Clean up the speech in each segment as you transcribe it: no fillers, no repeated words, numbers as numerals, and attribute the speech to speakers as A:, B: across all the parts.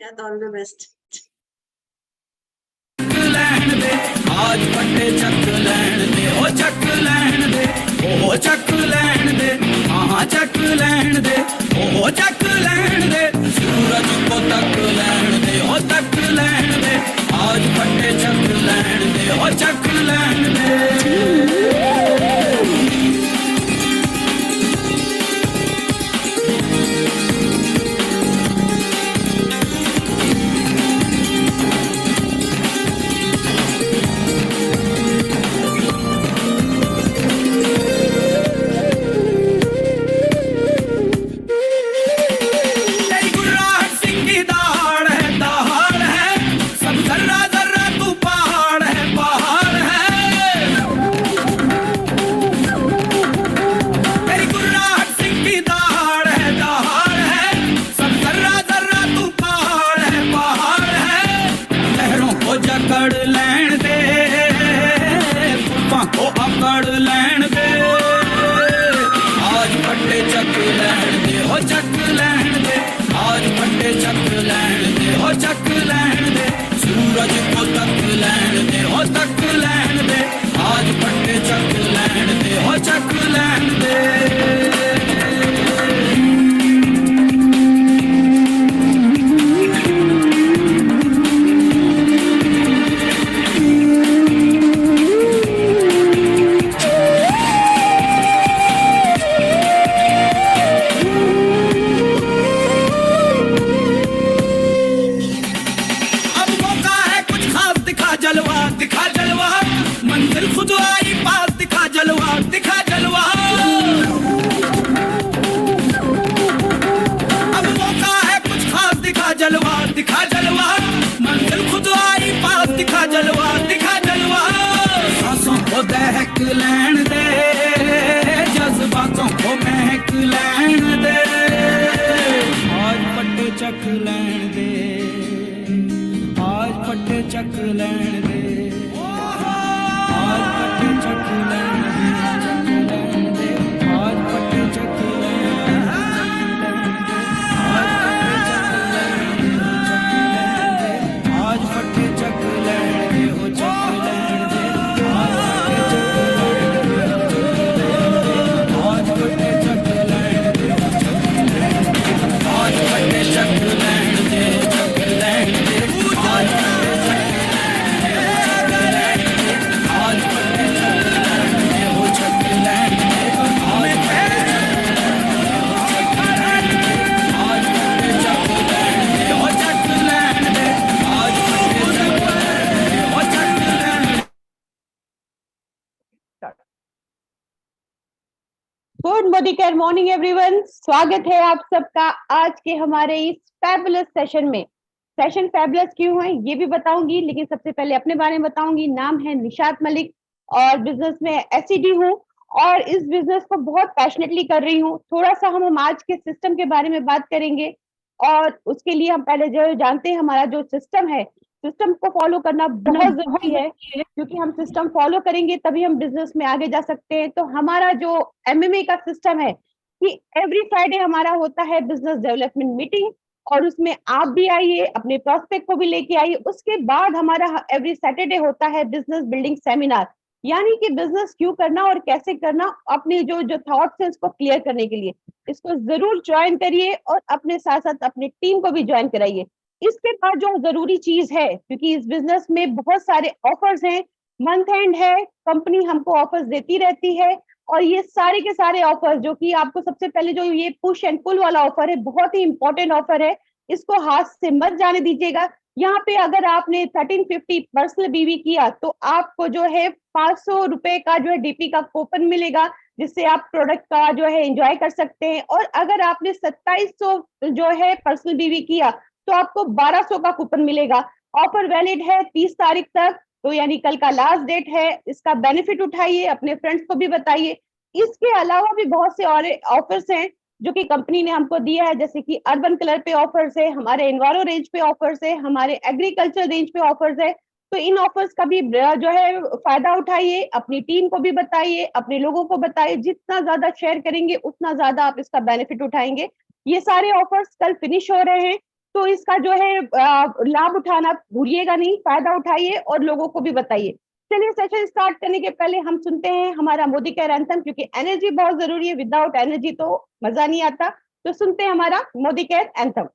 A: शायद all the best.
B: लैण दे आज फटे चक लैण दे ओ चक लैण दे ओ चक लैण दे हाँ चक लैण दे ओ चक लैण दे सूरज को तक लैण दे ओ तक लैण दे आज फटे चक लैण दे ओ चक लैण दे।
C: गुड मॉर्निंग एवरीवन, स्वागत है आप सबका आज के हमारे इस फैबुलस सेशन में। सेशन फैबुलस क्यों है ये भी बताऊंगी, लेकिन सबसे पहले अपने बारे में बताऊंगी। नाम है निशात मलिक और बिजनेस में एसईडी हूँ और इस बिजनेस को बहुत पैशनेटली कर रही हूँ। थोड़ा सा हम आज के सिस्टम के बारे में बात करेंगे और उसके लिए हम पहले जो जानते हैं हमारा जो सिस्टम है, सिस्टम को फॉलो करना बहुत जरूरी है, क्योंकि हम सिस्टम फॉलो करेंगे तभी हम बिजनेस में आगे जा सकते हैं। तो हमारा जो एमएमए का सिस्टम है कि एवरी फ्राइडे हमारा होता है बिजनेस डेवलपमेंट मीटिंग और उसमें आप भी आइए, अपने प्रोस्पेक्ट को भी लेके आइए। उसके बाद हमारा एवरी सैटरडे होता है बिजनेस बिल्डिंग सेमिनार, यानी कि बिजनेस क्यों करना और कैसे करना, अपने जो जो थॉट्स हैं उसको क्लियर करने के लिए इसको जरूर ज्वाइन करिए और अपने साथ साथ अपने टीम को भी ज्वाइन कराइए। इसके बाद जो जरूरी चीज है, क्योंकि इस बिजनेस में बहुत सारे ऑफर्स हैं, मंथ एंड है, कंपनी हमको ऑफर्स देती रहती है और ये सारे के सारे ऑफर जो कि आपको सबसे पहले जो ये पुश एंड पुल वाला ऑफर है, बहुत ही इंपॉर्टेंट ऑफर है, इसको हाथ से मत जाने दीजिएगा। यहाँ पे अगर आपने 1350 पर्सनल बीवी किया तो आपको जो है 500 रुपए का जो है डीपी का कूपन मिलेगा, जिससे आप प्रोडक्ट का जो है एंजॉय कर सकते हैं। और अगर आपने 2700 जो है पर्सनल बीवी किया तो आपको 1200 का कूपन मिलेगा। ऑफर वैलिड है 30 तारीख तक, तो यानी कल का लास्ट डेट है। इसका बेनिफिट उठाइए, अपने फ्रेंड्स को भी बताइए। इसके अलावा भी बहुत से और ऑफर्स हैं जो कि कंपनी ने हमको दिया है, जैसे कि अर्बन कलर पे ऑफर्स है, हमारे एनवायरो रेंज पे ऑफर्स है, हमारे एग्रीकल्चर रेंज पे ऑफर्स है। तो इन ऑफर्स का भी जो है फायदा उठाइए, अपनी टीम को भी बताइए, अपने लोगों को बताइए। जितना ज्यादा शेयर करेंगे उतना ज्यादा आप इसका बेनिफिट उठाएंगे। ये सारे ऑफर्स कल फिनिश हो रहे हैं, तो इसका जो है लाभ उठाना भूलिएगा नहीं, फायदा उठाइए और लोगों को भी बताइए। चलिए सेशन स्टार्ट करने के पहले हम सुनते हैं हमारा मोदी केयर एंथम, क्योंकि एनर्जी बहुत जरूरी है, विदाउट एनर्जी तो मजा नहीं आता। तो सुनते हैं हमारा मोदी केयर एंथम।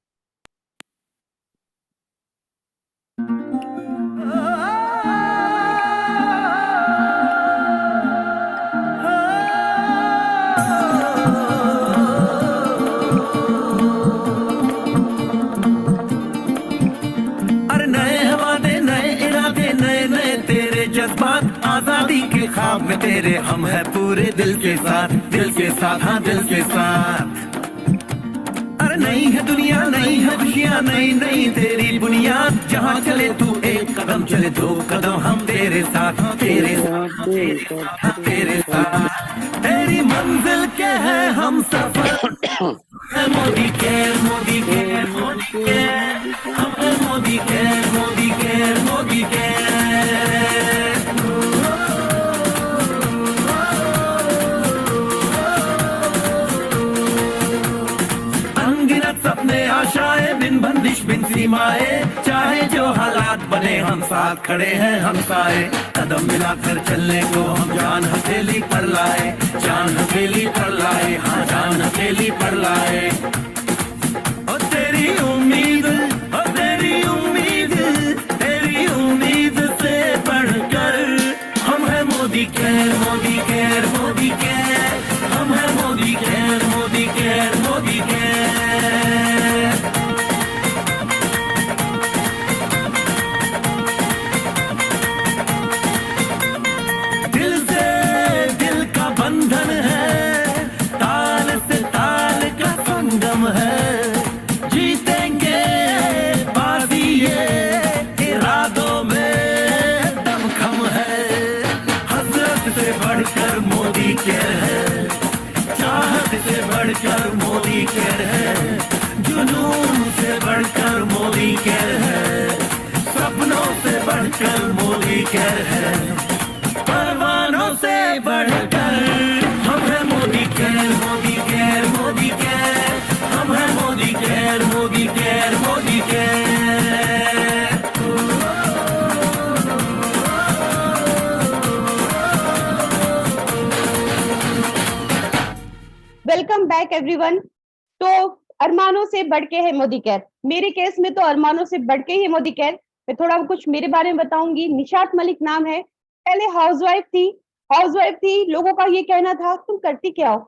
B: आजादी के ख्वाब में तेरे हम है पूरे दिल के साथ, दिल के साथ, हाँ दिल के साथ। अरे नहीं है दुनिया, नहीं है खुशियाँ, नहीं नहीं तेरी बुनियाद। जहाँ चले तू एक कदम, चले दो कदम, हम तेरे साथ, तेरे साथ, तेरे साथ। तेरी मंजिल के है हम सफर। Modicare, Modicare, Modicare, हम है Modicare, Modicare, Modicare. सपने आशाएं बिन बंदिश बिन सीमाएं, चाहे जो हालात बने हम साथ खड़े हैं हम साए। कदम मिलाकर चलने को हम जान हथेली पर लाए, जान हथेली पर लाए, हाँ जान हथेली पर लाए। और तेरी उम्मीद, और तेरी उम्मीद, तेरी उम्मीद से बढ़कर हम है Modicare, Modicare, Modicare, हम है Modicare, Modicare, Modi care. बढ़कर मोदी केयर है, जुनून से बढ़कर मोदी केयर है, सपनों से बढ़कर मोदी केयर है, परवानों से बढ़कर हम है Modicare, Modicare, Modicare, हम है Modicare, Modicare, Modi care.
C: Welcome back everyone. तो अरमानों से बढ़ के है मोदी केयर, मेरे केस में तो अरमानों से बढ़ के ही मोदी केयर। मैं थोड़ा कुछ मेरे बारे में बताऊंगी। निशात मलिक नाम है, पहले हाउसवाइफ थी। हाउसवाइफ थी, लोगों का ये कहना था तुम करती क्या हो,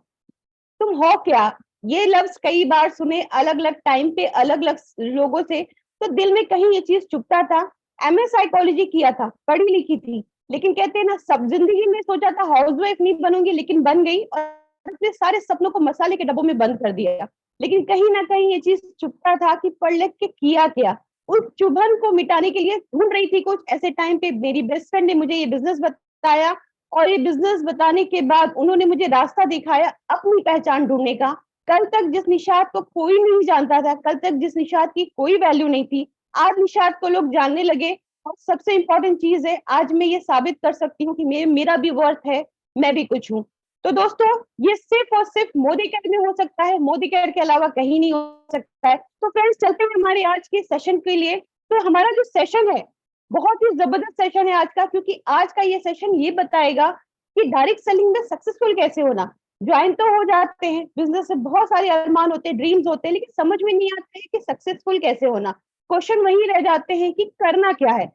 C: तुम हो क्या। ये लफ्ज कई बार सुने अलग अलग टाइम पे अलग अलग लोगों से, तो दिल में कहीं ये चीज चुभता था। एमए साइकोलॉजी किया था, पढ़ी लिखी थी, लेकिन कहते हैं ना, सब जिंदगी में सोचा था हाउसवाइफ नहीं बनूंगी, लेकिन बन गई और अपने सारे सपनों को मसाले के डब्बों में बंद कर दिया। लेकिन कहीं ना कहीं ये चीज चुभता था कि पढ़ लिख के किया क्या। उस चुभन को मिटाने के लिए ढूंढ रही थी कुछ। ऐसे टाइम पे मेरी बेस्ट फ्रेंड ने मुझे ये बिजनेस बताया, और ये बिजनेस बताने के बाद उन्होंने मुझे रास्ता दिखाया अपनी पहचान ढूंढने का। कल तक जिस निशात को कोई नहीं जानता था, कल तक जिस निशात की कोई वैल्यू नहीं थी, आज निशात को लोग जानने लगे। और सबसे इंपॉर्टेंट चीज है, आज मैं ये साबित कर सकती हूँ कि मेरा भी वर्थ है, मैं भी कुछ हूँ। तो दोस्तों, ये सिर्फ और सिर्फ मोदी केयर में हो सकता है, मोदी केयर के अलावा कहीं नहीं हो सकता है। तो फ्रेंड्स, चलते हैं हमारे आज के सेशन के लिए। तो हमारा जो सेशन है बहुत ही जबरदस्त सेशन है आज का, क्योंकि आज का ये सेशन ये बताएगा कि डायरेक्ट सेलिंग में सक्सेसफुल कैसे होना। ज्वाइन तो हो जाते हैं बिजनेस से, बहुत सारे अरमान होते हैं, ड्रीम्स होते हैं, लेकिन समझ में नहीं आते हैं कि सक्सेसफुल कैसे होना। क्वेश्चन वही रह जाते हैं कि करना क्या है,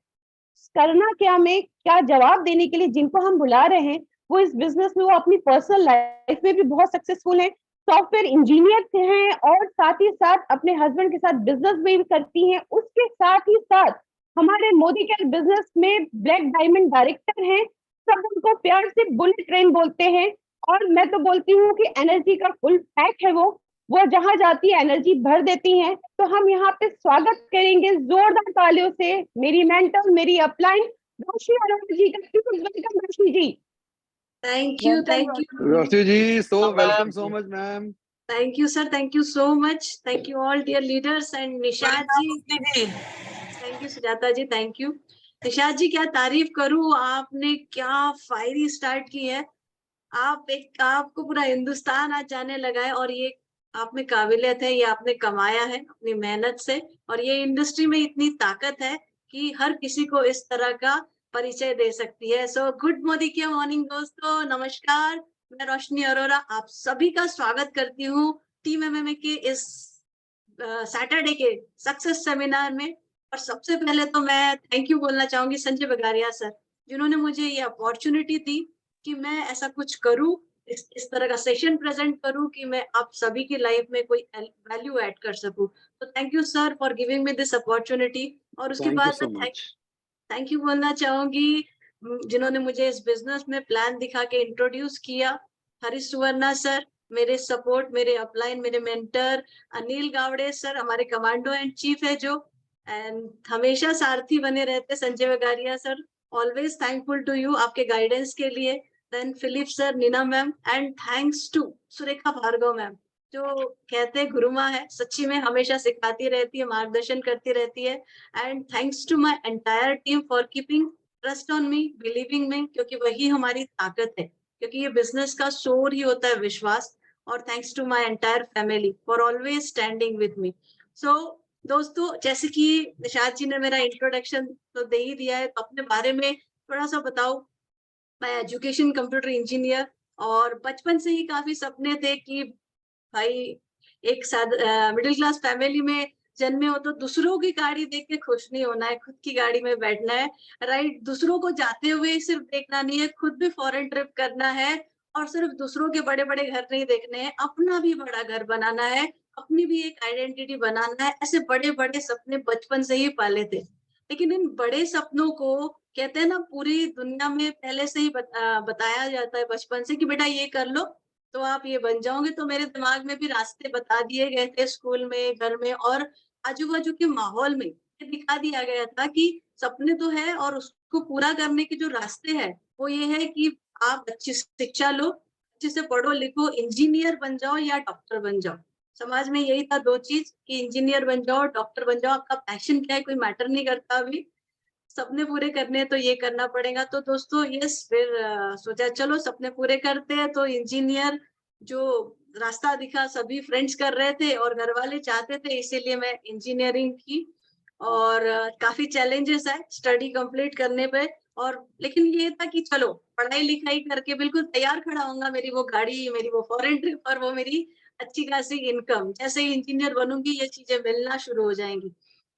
C: करना क्या में क्या जवाब देने के लिए जिनको हम बुला रहे हैं वो इस बिजनेस में, वो अपनी पर्सनल लाइफ में भी बहुत सक्सेसफुल हैं, सॉफ्टवेयर इंजीनियर हैं, और साथ ही साथ अपने हस्बैंड के साथ बिजनेस भी करती हैं। उसके साथ ही साथ हमारे मोदी केयर बिजनेस में ब्लैक डायमंड डायरेक्टर हैं। सब उनको प्यार से बुलेट ट्रेन बोलते हैं, और मैं तो बोलती हूँ कि एनर्जी का फुल पैक है वो जहां जाती है एनर्जी भर देती हैं। तो हम यहाँ पे स्वागत करेंगे जोरदार तालियों से मेरी मेंटर, मेरी अपलाइन रोशनी अरोड़ा जी का। Welcome Roshni ji.
A: Thank you, thank you.
D: Roshni ji, so welcome so much, ma'am.
A: Thank you, sir. Thank you so much. Thank you all, dear leaders and Nishat ji. Thank you, Sujata ji. Thank you. Nishat ji, क्या तारीफ करूं, आपने क्या fiery start की है। आपको पूरा हिंदुस्तान आज जाने लगा है, और ये आप में काबिलियत है, ये आपने कमाया है अपनी मेहनत से, और ये इंडस्ट्री में इतनी ताकत है कि हर किसी को इस तरह का परिचय दे सकती है। सो गुड मॉर्निंग दोस्तों, नमस्कार। मैं रोशनी अरोरा आप सभी का स्वागत करती हूँ टीम एमएमए के इस सैटरडे के सक्सेस सेमिनार में। और सबसे पहले तो मैं थैंक यू बोलना चाहूंगी संजय बगारिया सर, जिन्होंने मुझे ये अपॉर्चुनिटी दी कि मैं ऐसा कुछ करूं, इस तरह का सेशन प्रेजेंट करूं कि मैं आप सभी की लाइफ में कोई वैल्यू ऐड कर सकूं। तो thank you sir for giving me this opportunity. और उसके
D: थैंक यू
A: बाद
D: सो
A: मैं
D: मच।
A: थैंक यू बोलना चाहूंगी जिन्होंने मुझे इस बिजनेस में प्लान दिखा के इंट्रोड्यूस किया, हरीश सुवर्णा सर, मेरे सपोर्ट, मेरे अपलाइन, मेरे मेंटर अनिल गावड़े सर, हमारे कमांडो एंड चीफ है जो, एंड हमेशा सारथी बने रहते Sanjay Bagaria sir, always thankful to you आपके गाइडेंस के लिए। Then Philip sir, Neena ma'am, and thanks to Surekha Bhargava ma'am, जो कहते हैं गुरु माँ है, सच्ची में हमेशा सिखाती रहती है, मार्गदर्शन करती रहती है। And thanks to my entire team for keeping trust on me, believing me, क्योंकि वही हमारी ताकत है, क्योंकि ये बिजनेस का सोर ही होता है विश्वास। और thanks to my entire family for always standing with me. So दोस्तों, जैसे कि निशाद जी ने मेरा इंट्रोडक्शन तो दे ही दिया है, तो अपने बारे में थोड़ा सा बताओ। मैं एजुकेशन कंप्यूटर इंजीनियर, और बचपन से ही काफी सपने थे कि भाई एक मिडिल क्लास फैमिली में जन्मे हो तो दूसरों की गाड़ी देख के खुश नहीं होना है, खुद की गाड़ी में बैठना है, राइट। दूसरों को जाते हुए सिर्फ देखना नहीं है, खुद भी फॉरेन ट्रिप करना है। और सिर्फ दूसरों के बड़े बड़े घर नहीं देखने हैं, अपना भी बड़ा घर बनाना है, अपनी भी एक आइडेंटिटी बनाना है। ऐसे बड़े बड़े सपने बचपन से ही पाले थे। लेकिन इन बड़े सपनों को, कहते हैं ना, पूरी दुनिया में पहले से ही बताया जाता है बचपन से कि बेटा ये कर लो तो आप ये बन जाओगे। तो मेरे दिमाग में भी रास्ते बता दिए गए थे स्कूल में, घर में, और आजू-बाजू के माहौल में ये दिखा दिया गया था कि सपने तो है, और उसको पूरा करने के जो रास्ते हैं वो ये है कि आप अच्छी शिक्षा लो, अच्छे से पढ़ो लिखो, इंजीनियर बन जाओ या डॉक्टर बन जाओ। समाज में यही था 2 चीज़ कि इंजीनियर बन जाओ, डॉक्टर बन जाओ। आपका पैशन क्या है कोई मैटर नहीं करता अभी। सपने पूरे करने हैं तो ये करना पड़ेगा। तो दोस्तों यस, फिर सोचा चलो सपने पूरे करते हैं। तो इंजीनियर जो रास्ता दिखा, सभी फ्रेंड्स कर रहे थे और घर वाले चाहते थे, इसीलिए मैं इंजीनियरिंग की। और काफी चैलेंजेस आए स्टडी कंप्लीट करने पे। और लेकिन ये था कि चलो पढ़ाई लिखाई करके बिल्कुल तैयार खड़ा होऊंगा, मेरी वो गाड़ी, मेरी वो फॉरेन ट्रिप, और वो मेरी अच्छी खासी इनकम। जैसे ही इंजीनियर बनूंगी ये चीजें मिलना शुरू हो जाएंगी।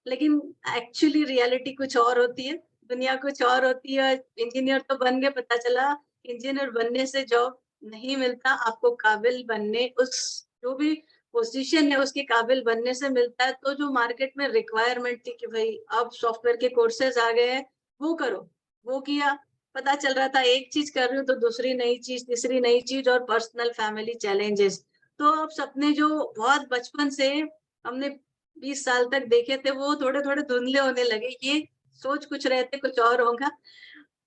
A: लेकिन एक्चुअली रियलिटी कुछ और होती है, दुनिया कुछ और होती है। इंजीनियर तो बन गए, पता चला इंजीनियर बनने से जॉब नहीं मिलता, आपको काबिल बनने, उस जो भी पोजीशन है उसके काबिल बनने से मिलता है। तो जो मार्केट में रिक्वायरमेंट थी कि भाई अब सॉफ्टवेयर के कोर्सेज आ गए हैं, वो करो, वो किया। पता चल रहा था एक चीज कर रही हूँ तो दूसरी नई चीज, तीसरी नई चीज, और पर्सनल फैमिली चैलेंजेस। तो अब सपने जो बहुत बचपन से हमने 20 साल तक देखे थे वो थोड़े थोड़े धुंधले होने लगे। ये सोच कुछ रहे थे कुछ और होगा।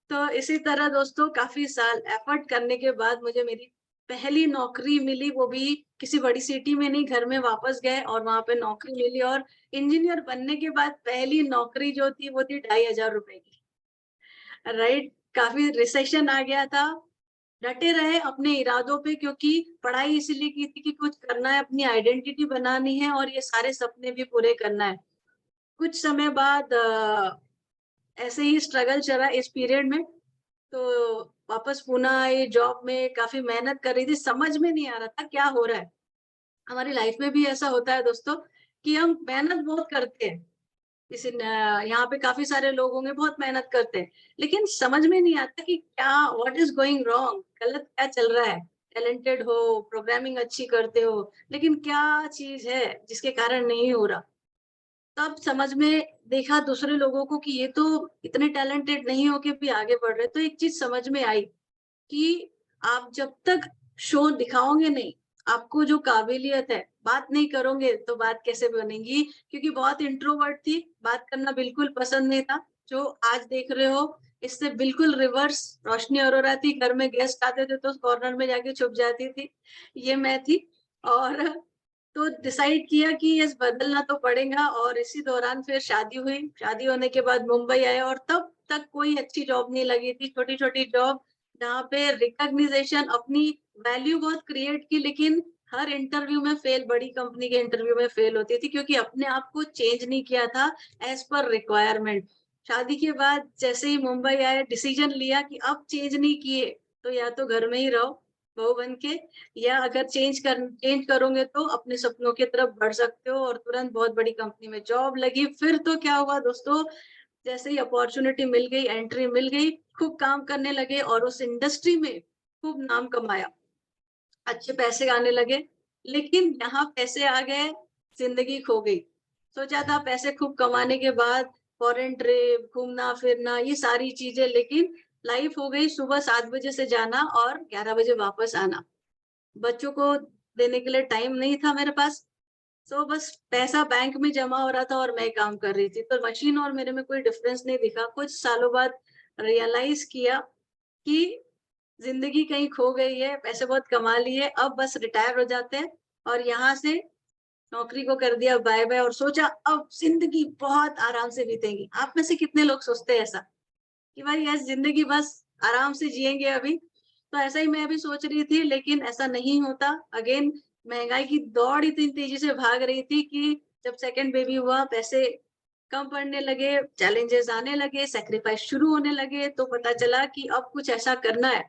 A: तो इसी तरह दोस्तों काफी साल एफर्ट करने के बाद मुझे मेरी पहली नौकरी मिली, वो भी किसी बड़ी सिटी में नहीं, घर में वापस गए और वहां पे नौकरी मिली। और इंजीनियर बनने के बाद पहली नौकरी जो थी वो थी 2,500 रुपए की, राइट। काफी रिसेशन आ गया था, डटे रहे अपने इरादों पे, क्योंकि पढ़ाई इसीलिए की थी कि कुछ करना है, अपनी आइडेंटिटी बनानी है, और ये सारे सपने भी पूरे करना है। कुछ समय बाद ऐसे ही स्ट्रगल चला इस पीरियड में। तो वापस पुणे आए, जॉब में काफी मेहनत कर रही थी, समझ में नहीं आ रहा था क्या हो रहा है। हमारी लाइफ में भी ऐसा होता है दोस्तों कि हम मेहनत बहुत करते हैं। किसी यहाँ पे काफी सारे लोग होंगे बहुत मेहनत करते हैं, लेकिन समझ में नहीं आता कि क्या, व्हाट इज गोइंग रॉन्ग, गलत क्या चल रहा है। टैलेंटेड हो, प्रोग्रामिंग अच्छी करते हो, लेकिन क्या चीज है जिसके कारण नहीं हो रहा। तब समझ में देखा दूसरे लोगों को कि ये तो इतने टैलेंटेड नहीं होके भी आगे बढ़ रहे। तो एक चीज समझ में आई कि आप जब तक शो दिखाओगे नहीं, आपको जो काबिलियत है, बात नहीं करोगे तो बात कैसे बनेगी। क्योंकि बहुत इंट्रोवर्ट थी, बात करना बिल्कुल पसंद नहीं था। जो आज देख रहे हो इससे बिल्कुल रिवर्स रोशनी अरोरा थी। घर में गेस्ट आते थे तो कॉर्नर में जाके छुप जाती थी, ये मैं थी। और तो डिसाइड किया कि ये बदलना तो पड़ेगा। और इसी दौरान फिर शादी हुई, शादी होने के बाद मुंबई आए, और तब तक कोई अच्छी जॉब नहीं लगी थी, छोटी छोटी जॉब, जहाँ पे रिकॉग्निशन, अपनी वैल्यू बहुत क्रिएट की, लेकिन हर इंटरव्यू में फेल, बड़ी कंपनी के इंटरव्यू में फेल होती थी क्योंकि अपने आप को चेंज नहीं किया था एज पर रिक्वायरमेंट। शादी के बाद जैसे ही मुंबई आए, डिसीजन लिया कि अब चेंज नहीं किए तो या तो घर में ही रहो बहू बन के, या अगर चेंज करोगे तो अपने सपनों की तरफ बढ़ सकते हो। और तुरंत बहुत बड़ी कंपनी में जॉब लगी। फिर तो क्या हुआ दोस्तों, जैसे ही अपॉर्चुनिटी मिल गई, एंट्री मिल गई, खूब काम करने लगे और उस इंडस्ट्री में खूब नाम कमाया, अच्छे पैसे आने लगे। लेकिन यहाँ पैसे आ गए, जिंदगी खो गई। सोचा था पैसे खूब कमाने के बाद फॉरेन ट्रिप, घूमना फिरना, ये सारी चीजें, लेकिन लाइफ हो गई सुबह 7 बजे से जाना और 11 बजे वापस आना। बच्चों को देने के लिए टाइम नहीं था मेरे पास। तो बस पैसा बैंक में जमा हो रहा था और मैं काम कर रही थी। तो मशीन और मेरे में कोई डिफरेंस नहीं दिखा। कुछ सालों बाद रियलाइज किया कि जिंदगी कहीं खो गई है, पैसे बहुत कमा लिए, अब बस रिटायर हो जाते हैं। और यहाँ से नौकरी को कर दिया बाय बाय और सोचा अब जिंदगी बहुत आराम से बीतेगी। आप में से कितने लोग सोचते हैं ऐसा कि भाई यस, जिंदगी बस आराम से जिएंगे अभी? तो ऐसा ही मैं अभी सोच रही थी, लेकिन ऐसा नहीं होता। अगेन महंगाई की दौड़ इतनी तेजी से भाग रही थी कि जब सेकंड बेबी हुआ, पैसे कम पड़ने लगे, चैलेंजेस आने लगे, सेक्रीफाइस शुरू होने लगे, तो पता चला कि अब कुछ ऐसा करना है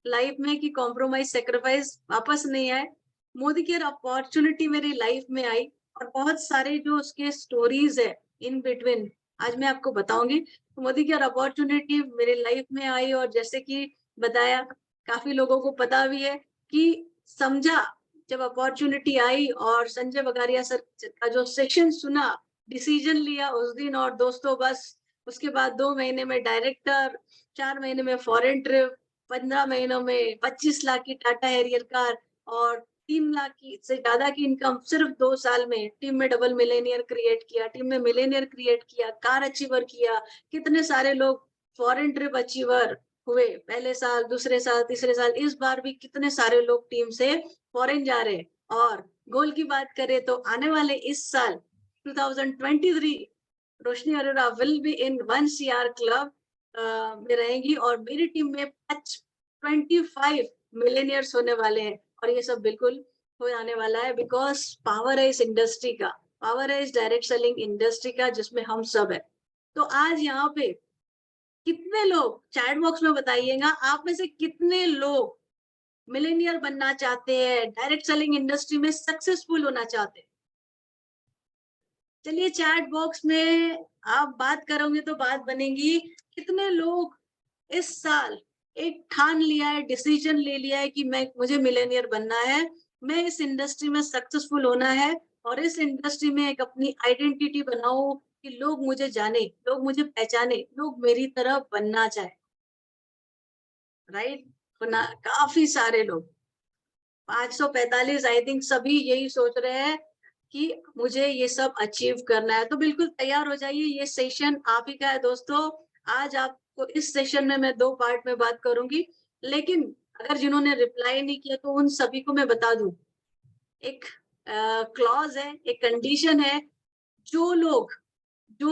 A: लाइफ में कि कॉम्प्रोमाइज, सेक्रीफाइस वापस नहीं आए। मोदी केयर अपॉर्चुनिटी मेरी लाइफ में आई और बहुत सारे जो उसके स्टोरीज है इन बिटवीन, आज मैं आपको बताऊंगी। मोदी केयर अपॉर्चुनिटी मेरे लाइफ में आई और जैसे कि बताया, काफी लोगों को पता भी है कि समझा जब अपॉर्चुनिटी आई और संजय बगारिया सर का जो सेशन सुना, डिसीजन लिया उस दिन। और दोस्तों बस उसके बाद 2 महीने में डायरेक्टर, 4 महीने में फॉरेन ट्रिप, 15 महीनों में 25 लाख की टाटा हैरियर कार और 3 लाख की से ज्यादा की इनकम सिर्फ 2 साल में। टीम में डबल मिलेनियर क्रिएट किया, टीम में मिलेनियर क्रिएट किया, कार अचीवर किया। कितने सारे लोग फॉरेन ट्रिप अचीवर हुए, पहले साल, दूसरे साल, तीसरे साल। इस बार भी कितने सारे लोग टीम से फॉरेन जा रहे हैं। और गोल की बात करें तो आने वाले इस साल 2023 Roshni Arora will be in 1 CR club में रहेंगी और मेरी टीम में 25 मिलेनियर्स होने वाले हैं। और ये सब बिल्कुल हो जाने वाला है बिकॉज पावर है इस इंडस्ट्री का, पावर है इस डायरेक्ट सेलिंग इंडस्ट्री का, जिसमें हम सब है। तो आज यहाँ पे कितने लोग चैट बॉक्स में बताइएगा, आप में से कितने लोग मिलेनियर बनना चाहते हैं, डायरेक्ट सेलिंग इंडस्ट्री में सक्सेसफुल होना चाहते हैं? चलिए चैट बॉक्स में आप बात करोगे तो बात बनेगी। कितने लोग इस साल एक ठान लिया है, डिसीजन ले लिया है कि मुझे मिलेनियर बनना है, मैं इस इंडस्ट्री में सक्सेसफुल होना है और इस इंडस्ट्री में एक अपनी आइडेंटिटी बनाऊं कि लोग मुझे जाने, लोग मुझे पहचाने, लोग मेरी तरह बनना चाहे, राइट? काफी सारे लोग, 545 आई थिंक, सभी यही सोच रहे हैं कि मुझे ये सब अचीव करना है। तो बिल्कुल तैयार हो जाइए, ये सेशन आप ही का है दोस्तों। आज आपको इस सेशन में मैं 2 पार्ट में बात करूंगी, लेकिन अगर जिन्होंने रिप्लाई नहीं किया तो उन सभी को मैं बता दूं, एक क्लॉज है, एक कंडीशन है। जो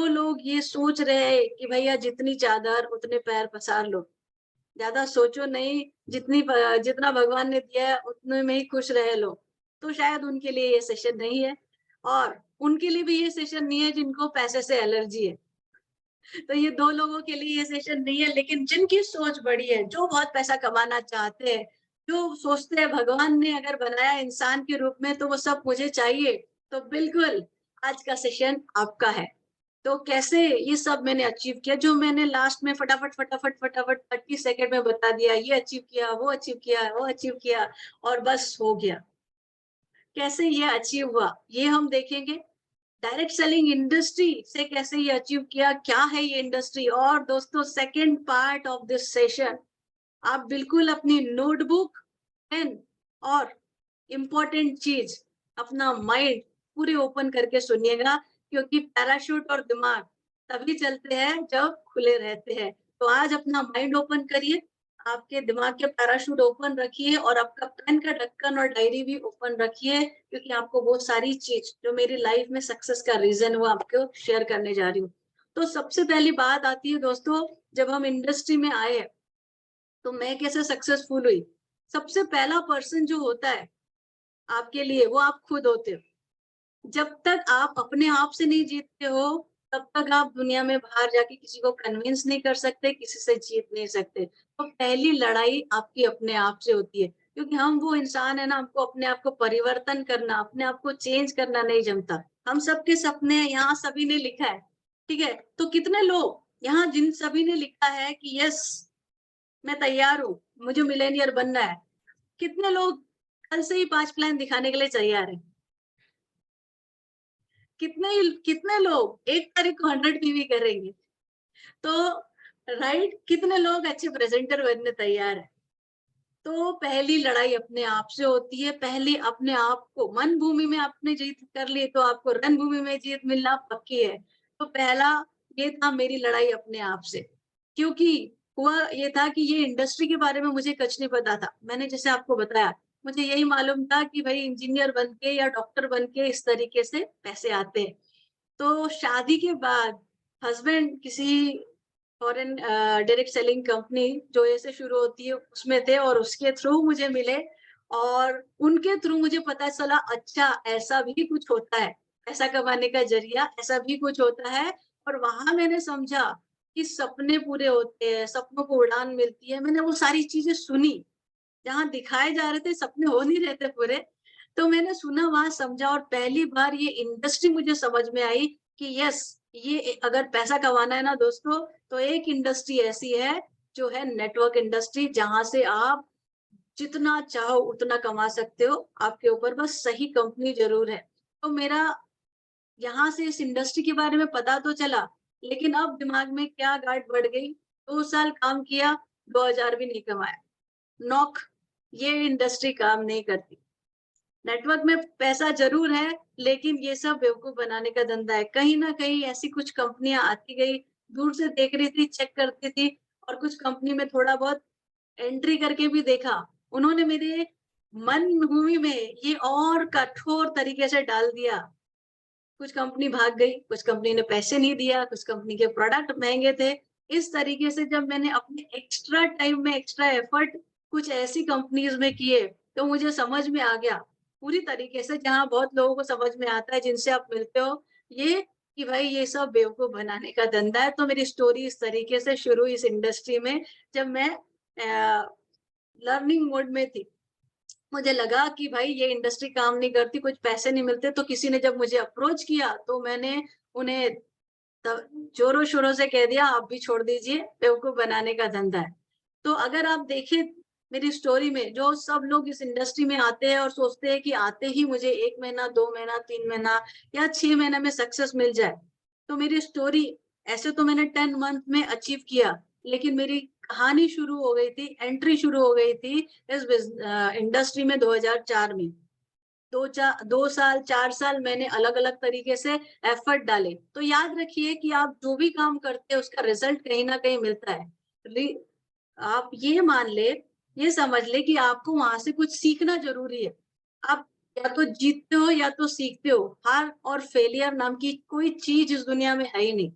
A: लोग ये सोच रहे हैं कि भैया जितनी चादर उतने पैर पसार लो, ज्यादा सोचो नहीं, जितना भगवान ने दिया है उतने में ही खुश रह लो, तो शायद उनके लिए ये सेशन नहीं है। और उनके लिए भी ये सेशन नहीं है जिनको पैसे से एलर्जी है। तो ये 2 लोगों के लिए ये सेशन नहीं है। लेकिन जिनकी सोच बड़ी है, जो बहुत पैसा कमाना चाहते हैं, जो सोचते हैं भगवान ने अगर बनाया इंसान के रूप में तो वो सब मुझे चाहिए, तो बिल्कुल आज का सेशन आपका है। तो कैसे ये सब मैंने अचीव किया, जो मैंने लास्ट में फटाफट फटाफट फटाफट 30 सेकंड में बता दिया, ये अचीव किया, वो अचीव किया, वो अचीव किया और बस हो गया। कैसे ये अचीव हुआ ये हम देखेंगे। डायरेक्ट सेलिंग इंडस्ट्री से कैसे ये अचीव किया, क्या है ये इंडस्ट्री। और दोस्तों second part of this session, आप बिल्कुल अपनी नोटबुक, पेन और इम्पोर्टेंट चीज, अपना माइंड पूरे ओपन करके सुनिएगा, क्योंकि पैराशूट और दिमाग तभी चलते हैं जब खुले रहते हैं। तो आज अपना माइंड ओपन करिए, आपके दिमाग के पैराशूट ओपन रखिए और आपका पेन का ढक्कन और डायरी भी ओपन रखिए, क्योंकि आपको वो सारी चीज जो मेरी लाइफ में सक्सेस का रीजन वो आपको शेयर करने जा रही हूँ। तो सबसे पहली बात आती है दोस्तों, जब हम इंडस्ट्री में आए तो मैं कैसे सक्सेसफुल हुई। सबसे पहला पर्सन जो होता है आपके लिए, वो आप खुद होते हो। जब तक आप अपने आप से नहीं जीतते हो, तब तक आप दुनिया में बाहर जाके किसी को कन्विंस नहीं कर सकते, किसी से जीत नहीं सकते। तो पहली लड़ाई आपकी अपने आप से होती है, क्योंकि हम वो इंसान है ना, हमको अपने आप को परिवर्तन करना, अपने आप को चेंज करना नहीं जमता। हम सबके सपने हैं, यहाँ सभी ने लिखा है, ठीक है? तो कितने लोग यहाँ, जिन सभी ने लिखा है कि यस मैं तैयार हूँ, मुझे मिलेनियर बनना है, कितने लोग कल से ही 5 प्लान दिखाने के लिए तैयार हैं? कितने लोग 1 तारीख को 100 पीवी करेंगे? तो राइट, कितने लोग अच्छे प्रेजेंटर बनने तैयार हैं? तो पहली लड़ाई अपने आप से होती है। पहले अपने आप को, मन भूमि में आपने जीत कर ली तो आपको रणभूमि में जीत मिलना पक्की है। तो पहला ये था मेरी लड़ाई अपने आप से, क्योंकि हुआ ये था कि ये इंडस्ट्री के बारे में मुझे कुछ नहीं पता था। मैंने जैसे आपको बताया, मुझे यही मालूम था कि भाई इंजीनियर बन के या डॉक्टर बन के इस तरीके से पैसे आते हैं। तो शादी के बाद हस्बैंड किसी फॉरेन डायरेक्ट सेलिंग कंपनी जो ऐसे शुरू होती है उसमें थे, और उसके थ्रू मुझे मिले, और उनके थ्रू मुझे पता चला अच्छा ऐसा भी कुछ होता है, पैसा कमाने का जरिया ऐसा भी कुछ होता है। और वहां मैंने समझा कि सपने पूरे होते हैं, सपनों को उड़ान मिलती है। मैंने वो सारी चीजें सुनी, जहाँ दिखाए जा रहे थे सपने हो नहीं रहे थे पूरे। तो मैंने सुना, वहां समझा, और पहली बार ये इंडस्ट्री मुझे समझ में आई कि यस, ये अगर पैसा कमाना है ना दोस्तों, तो एक इंडस्ट्री ऐसी है जो है नेटवर्क इंडस्ट्री, जहां से आप जितना चाहो उतना कमा सकते हो। आपके ऊपर बस सही कंपनी जरूर है। तो मेरा यहाँ से इस इंडस्ट्री के बारे में पता तो चला, लेकिन अब दिमाग में क्या गांठ बढ़ गई, 2 साल काम किया, 2000 भी नहीं कमाया। नॉक, ये इंडस्ट्री काम नहीं करती। नेटवर्क में पैसा जरूर है, लेकिन ये सब बेवकूफ बनाने का धंधा है। कहीं ना कहीं ऐसी कुछ कंपनियां आती गई, दूर से देख रही थी, चेक करती थी, और कुछ कंपनी में थोड़ा बहुत एंट्री करके भी देखा। उन्होंने मेरे मन भूमि में ये और कठोर तरीके से डाल दिया। कुछ कंपनी भाग गई, कुछ कंपनी ने पैसे नहीं दिया, कुछ कंपनी के प्रोडक्ट महंगे थे। इस तरीके से जब मैंने अपने एक्स्ट्रा टाइम में एक्स्ट्रा एफर्ट कुछ ऐसी कंपनीज में किए, तो मुझे समझ में आ गया पूरी तरीके से, जहाँ बहुत लोगों को समझ में आता है जिनसे आप मिलते हो, ये कि भाई ये सब बेवकूफ बनाने का धंधा है। तो मेरी स्टोरी इस तरीके से शुरू इस इंडस्ट्री में, जब मैं लर्निंग मोड में थी। मुझे लगा कि भाई ये इंडस्ट्री काम नहीं करती, कुछ पैसे नहीं मिलते। तो किसी ने जब मुझे अप्रोच किया, तो मैंने उन्हें जोरों शोरों से कह दिया आप भी छोड़ दीजिए, बेवकूफ बनाने का धंधा है। तो अगर आप देखें मेरी स्टोरी में, जो सब लोग इस इंडस्ट्री में आते हैं और सोचते हैं कि आते ही मुझे 1 महीना, 2 महीना, 3 महीना या 6 महीने में सक्सेस मिल जाए, तो मेरी स्टोरी ऐसे तो मैंने 10 मंथ में अचीव किया, लेकिन मेरी कहानी शुरू हो गई थी, एंट्री शुरू हो गई थी इस इंडस्ट्री में 2004 में। 2 साल 4 साल मैंने अलग अलग तरीके से एफर्ट डाले। तो याद रखिए कि आप जो भी काम करते हैं उसका रिजल्ट कहीं ना कहीं मिलता है। आप ये मान ले, ये समझ ले कि आपको वहां से कुछ सीखना जरूरी है। आप या तो जीतते हो या तो सीखते हो। हार और फेलियर नाम की कोई चीज इस दुनिया में है ही नहीं।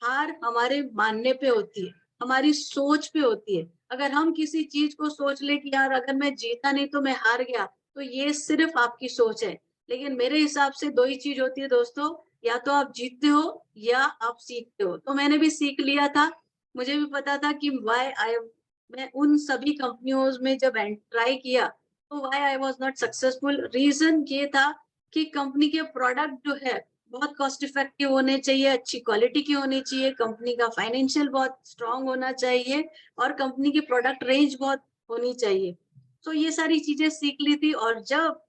A: हार हमारे मानने पे होती है, हमारी सोच पे होती है। अगर हम किसी चीज को सोच ले कि यार अगर मैं जीता नहीं तो मैं हार गया, तो ये सिर्फ आपकी सोच है। लेकिन मेरे हिसाब से 2 ही चीज होती है दोस्तों, या तो आप जीतते हो या आप सीखते हो। तो मैंने भी सीख लिया था। मुझे भी पता था कि मैं उन सभी कंपनियों में जब ट्राई किया, तो why I was not successful. Reason ये था कि कंपनी के प्रोडक्ट जो है बहुत कॉस्ट इफेक्टिव होने चाहिए, अच्छी क्वालिटी की होनी चाहिए, कंपनी का फाइनेंशियल बहुत स्ट्रांग होना चाहिए, और कंपनी की प्रोडक्ट रेंज बहुत होनी चाहिए। तो ये सारी चीजें सीख ली थी। और जब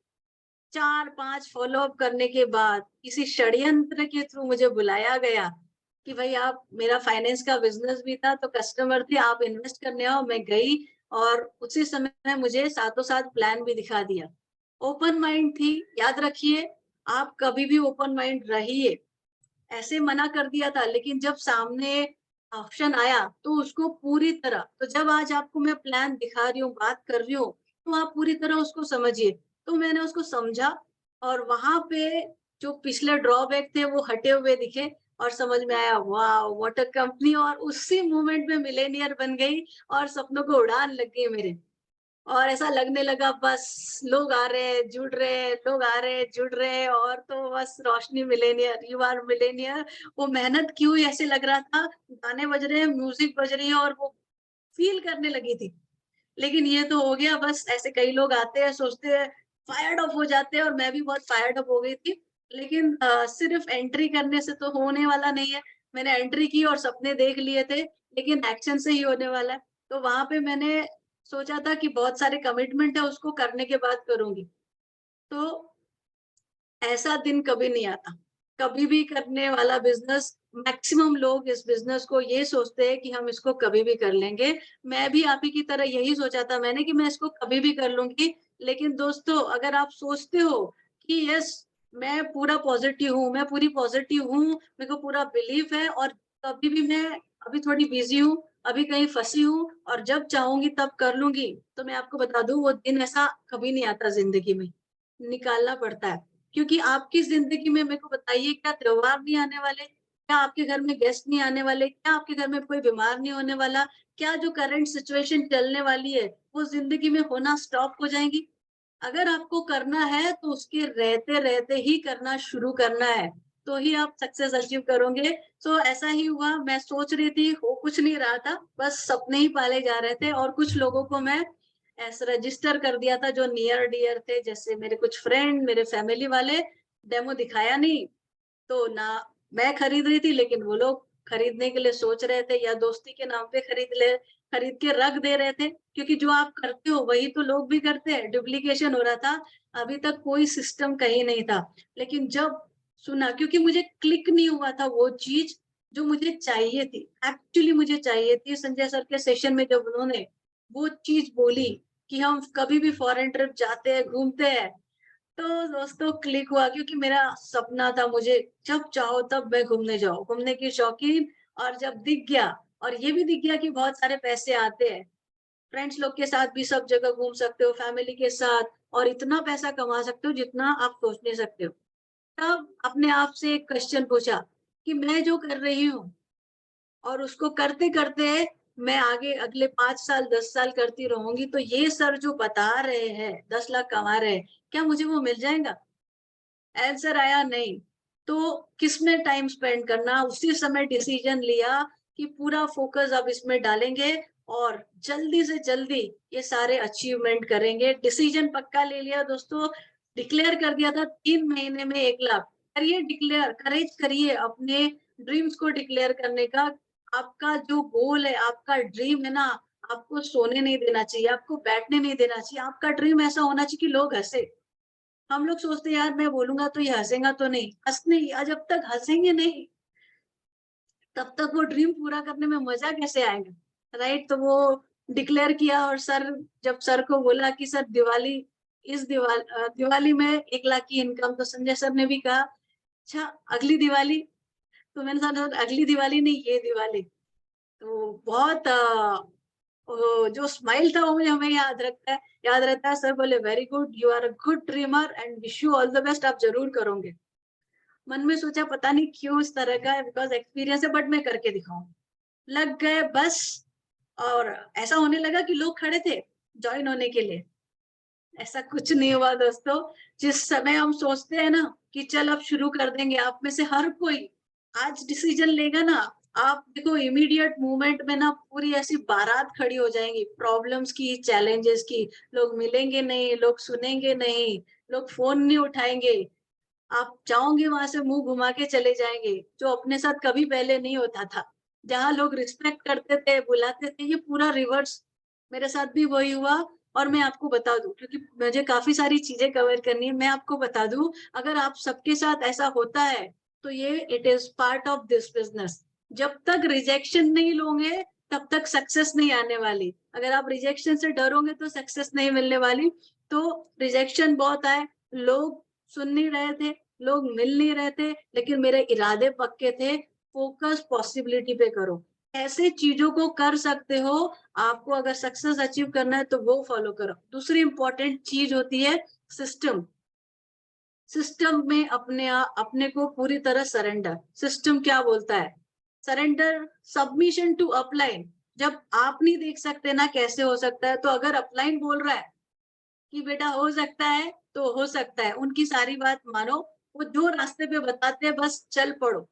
A: 4-5 फॉलो अप करने के बाद किसी षड्यंत्र के थ्रू मुझे बुलाया गया कि भाई आप, मेरा फाइनेंस का बिजनेस भी था, तो कस्टमर थे, आप इन्वेस्ट करने आओ। मैं गई, और उसी समय मुझे साथों साथ प्लान भी दिखा दिया। ओपन माइंड थी। याद रखिए, आप कभी भी ओपन माइंड रहिए। ऐसे मना कर दिया था, लेकिन जब सामने ऑप्शन आया तो उसको पूरी तरह, तो जब आज आपको मैं प्लान दिखा रही हूँ, बात कर रही हूँ, तो आप पूरी तरह उसको समझिए। तो मैंने उसको समझा, और वहां पे जो पिछले ड्रॉबैक थे वो हटे हुए दिखे, और समझ में आया वाह व्हाट अ कंपनी। और उसी मोमेंट में मिलेनियर बन गई, और सपनों को उड़ान लग गई मेरे। और ऐसा लगने लगा बस लोग आ रहे हैं जुड़ रहे हैं, लोग आ रहे हैं जुड़ रहे हैं, और तो बस रोशनी मिलेनियर, यू आर मिलेनियर। वो मेहनत की हुई ऐसे लग रहा था, गाने बज रहे हैं, म्यूजिक बज रही है, और वो फील करने लगी थी। लेकिन ये तो हो गया, बस ऐसे कई लोग आते हैं, सोचते हैं, फायर्ड अप हो जाते हैं, और मैं भी बहुत फायर्ड अप हो गई थी। लेकिन सिर्फ एंट्री करने से तो होने वाला नहीं है। मैंने एंट्री की और सपने देख लिए थे, लेकिन एक्शन से ही होने वाला है। तो वहां पे मैंने सोचा था कि बहुत सारे कमिटमेंट है, उसको करने के बाद करूंगी। तो ऐसा दिन कभी नहीं आता। कभी भी करने वाला बिज़नेस, मैक्सिमम लोग इस बिज़नेस को ये सोचते हैं कि हम इसको कभी भी कर लेंगे। मैं भी आप ही की तरह यही सोचा था मैंने कि मैं इसको कभी भी कर लूँगी। लेकिन दोस्तों, अगर आप सोचते हो कि यस, मैं पूरा पॉज़िटिव हूँ, मैं पूरी पॉज़िटिव हूँ, मेरे को पूरा बिलीव है, और कभी भी मैं अभी थोड़ी बिज़ी हूँ, अभी कहीं फँसी हूँ और जब चाहूँगी तब कर लूँगी, तो मैं आपको बता दूँ वो दिन ऐसा कभी नहीं आता ज़िंदगी में। निकालना पड़ता है। क्योंकि आपकी ज़िंदगी में मेरे को बताइए, क्या त्योहार नहीं आने वाले? क्या आपके घर में गेस्ट नहीं आने वाले? क्या आपके घर में कोई बीमार नहीं होने वाला? क्या जो करंट सिचुएशन चलने वाली है, वो ज़िंदगी में होना स्टॉप हो जाएँगी? अगर आपको करना है तो उसके रहते-रहते ही करना शुरू करना है, तो ही आप सक्सेस अचीव करोगे। तो ऐसा ही हुआ, मैं सोच रही थी, हो कुछ नहीं रहा था, बस सपने ही पाले जा रहे थे, और कुछ लोगों को मैं ऐसा रजिस्टर कर दिया था जो नियर डियर थे, जैसे मेरे कुछ फ्रेंड, मेरे फैमिली वाले। डेमो दिखाया नहीं, तो ना मैं खरीद रही थी, लेकिन वो लोग खरीदने के लिए सोच रहे थे, या दोस्ती के नाम पे खरीद के रख दे रहे थे, क्योंकि जो आप करते हो वही तो लोग भी करते हैं, डुप्लीकेशन हो रहा था। अभी तक कोई सिस्टम कहीं नहीं था, लेकिन जब सुना, क्योंकि मुझे क्लिक नहीं हुआ था वो चीज जो मुझे चाहिए थी, एक्चुअली मुझे चाहिए थी। संजय सर के सेशन में जब उन्होंने वो चीज बोली कि हम कभी भी फॉरेन ट्रिप जाते हैं, घूमते हैं, तो दोस्तों क्लिक हुआ, क्योंकि मेरा सपना था, मुझे जब चाहो तब मैं घूमने जाऊँ, घूमने की शौकीन। और जब दिख गया, और ये भी दिख गया कि बहुत सारे पैसे आते हैं, फ्रेंड्स लोग के साथ भी सब जगह घूम सकते हो, फैमिली के साथ, और इतना पैसा कमा सकते हो जितना आप सोच नहीं सकते हो। तब अपने आप से एक क्वेश्चन पूछा कि मैं जो कर रही हूँ, और उसको करते-करते मैं आगे अगले 5 साल, 10 साल करती रहूँगी, तो ये सर जो बता रहे हैं, 10 लाख कमा रहे हैं, क्या मुझे वो मिल जाएगा? आंसर आया नहीं। तो किसमें टाइम स्पेंड करना, उसी समय डिसीजन लिया कि पूरा फोकस अब इसमें डालेंगे, और जल्दी से जल्दी ये सारे अचीवमेंट करेंगे। डिसीजन पक्का ले लिया दोस्तों, डिक्लेयर कर दिया था 3 महीने में 1 लाख। करिए डिक्लेयर, करेज करिए अपने ड्रीम्स को डिक्लेयर करने का। आपका जो गोल है, आपका ड्रीम है ना, आपको सोने नहीं देना चाहिए, आपको बैठने नहीं देना चाहिए। आपका ड्रीम ऐसा होना चाहिए कि लोग हँसे। हम लोग सोचते हैं यार मैं बोलूँगा तो ये हँसेगा तो नहीं, जब तक हँसेंगे नहीं, तब तक वो ड्रीम पूरा करने में मज़ा कैसे आएगा, राइट? तो वो डिक्लेयर किया, और जब सर को बोला कि सर दिवाली में 1 लाख की इनकम, तो संजय सर ने भी कहा, अच्छा अगली दिवाली? तो मैंने कहा अगली दिवाली नहीं, ये दिवाली। तो बहुत जो स्माइल था वो मुझे हमें याद रहता है। सर बोले very good, you are a good dreamer and wish you all the best, आप ज़रूर करोगे। मन में सोचा पता नहीं क्यों इस तरह का है, बिकॉज़ एक्सपीरियंस है, बट मैं करके दिखाऊँ। लग गए बस, और ऐसा होने लगा कि लोग खड़े थे जॉइन होने के लिए। ऐसा कुछ नहीं हुआ दोस्तों। जिस समय हम सोचते हैं ना कि चल अब शुरू कर देंगे, आप में से हर कोई आज डिसीजन लेगा ना, आप देखो इमीडिएट मूवमेंट में ना पूरी ऐसी बारात खड़ी हो जाएंगी, प्रॉब्लम्स की, चैलेंजेस की। लोग मिलेंगे नहीं, लोग सुनेंगे नहीं, लोग फोन नहीं उठाएंगे, आप जाओगे वहां से मुंह घुमा के चले जाएंगे, जो अपने साथ कभी पहले नहीं होता था। जहाँ लोग रिस्पेक्ट करते थे, बुलाते थे, ये पूरा रिवर्स मेरे साथ भी वही हुआ। और मैं आपको बता दूं, क्योंकि मुझे काफी सारी चीजें कवर करनी है, मैं आपको बता दूं, अगर आप सबके साथ ऐसा होता है, तो ये it is part of this business. जब तक रिजेक्शन नहीं लोगे, तब तक सक्सेस नहीं आने वाली। अगर आप रिजेक्शन से डरोगे तो सक्सेस नहीं मिलने वाली। तो रिजेक्शन बहुत आए, लोग सुन नहीं रहे थे, लोग मिल नहीं रहे थे, लेकिन मेरे इरादे पक्के थे। फोकस पॉसिबिलिटी पे करो, ऐसे चीजों को कर सकते हो। आपको अगर सक्सेस अचीव करना है तो वो फॉलो करो। दूसरी इंपॉर्टेंट चीज होती है सिस्टम। सिस्टम में अपने को पूरी तरह सरेंडर। सिस्टम क्या बोलता है? Surrender, submission to upline. जब आप नहीं देख सकते ना कैसे हो सकता है, तो अगर अपलाइन बोल रहा है कि बेटा हो सकता है तो हो सकता है, उनकी सारी बात मानो, वो जो रास्ते पे बताते हैं बस चल पड़ो।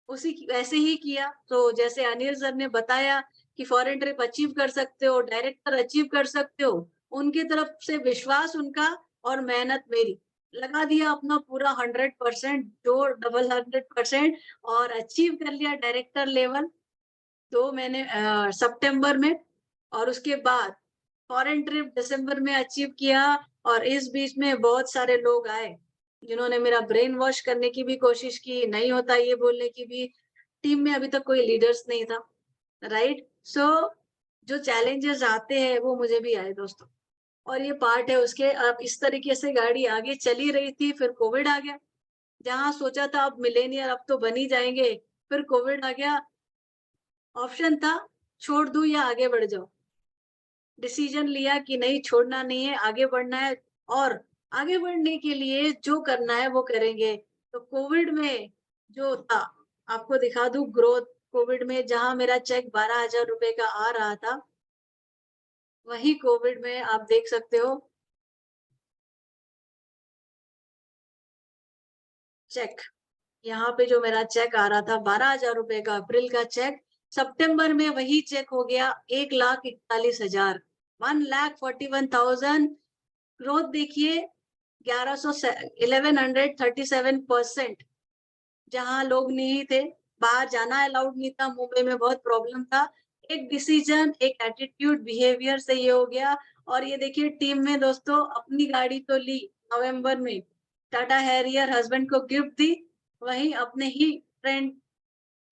A: उसी वैसे ही किया। तो जैसे अनिल सर ने बताया कि फॉरेन ट्रिप अचीव कर सकते हो, डायरेक्टर अचीव कर सकते हो, उनकी तरफ से विश्वास उनका और मेहनत मेरी, लगा दिया अपना पूरा 100%, जो डबल 100%, और अचीव कर लिया डायरेक्टर लेवल। तो मैंने सितंबर में, और उसके बाद फॉरेन ट्रिप दिसंबर में अचीव किया। और इस बीच में बहुत सारे लोग आए जिन्होंने मेरा ब्रेन वॉश करने की भी कोशिश की, नहीं होता ये बोलने की भी। टीम में अभी तक कोई लीडर्स नहीं था, राइट। सो जो चैलेंजेस आते हैं वो मुझे भी आए दोस्तों, और ये पार्ट है उसके। अब इस तरीके से गाड़ी आगे चली रही थी, फिर कोविड आ गया। जहां सोचा था अब मिलेनियर अब तो बन ही जाएंगे, फिर कोविड आ गया। ऑप्शन था छोड़ दूं या आगे बढ़ जाओ। डिसीजन लिया कि नहीं, छोड़ना नहीं है, आगे बढ़ना है, और आगे बढ़ने के लिए जो करना है वो करेंगे। तो कोविड में जो था, आपको दिखा दूं ग्रोथ। कोविड में जहां मेरा चेक 12,000 रुपए का आ रहा था, वही कोविड में आप देख सकते हो चेक, यहाँ पे जो मेरा चेक आ रहा था 12,000 रुपए का, अप्रैल का चेक, सितंबर में वही चेक हो गया 1,41,000, 1,41,000। ग्रोथ देखिए 1137%। जहां लोग नहीं थे, बाहर जाना अलाउड नहीं था, मुंबई में बहुत प्रॉब्लम था, एक डिसीजन, एक एटीट्यूड, बिहेवियर से ये हो गया। और ये देखिए टीम में दोस्तों, अपनी गाड़ी तो ली नवंबर में, टाटा हैरियर हस्बैंड को गिफ्ट दी, वहीं अपने ही फ्रेंड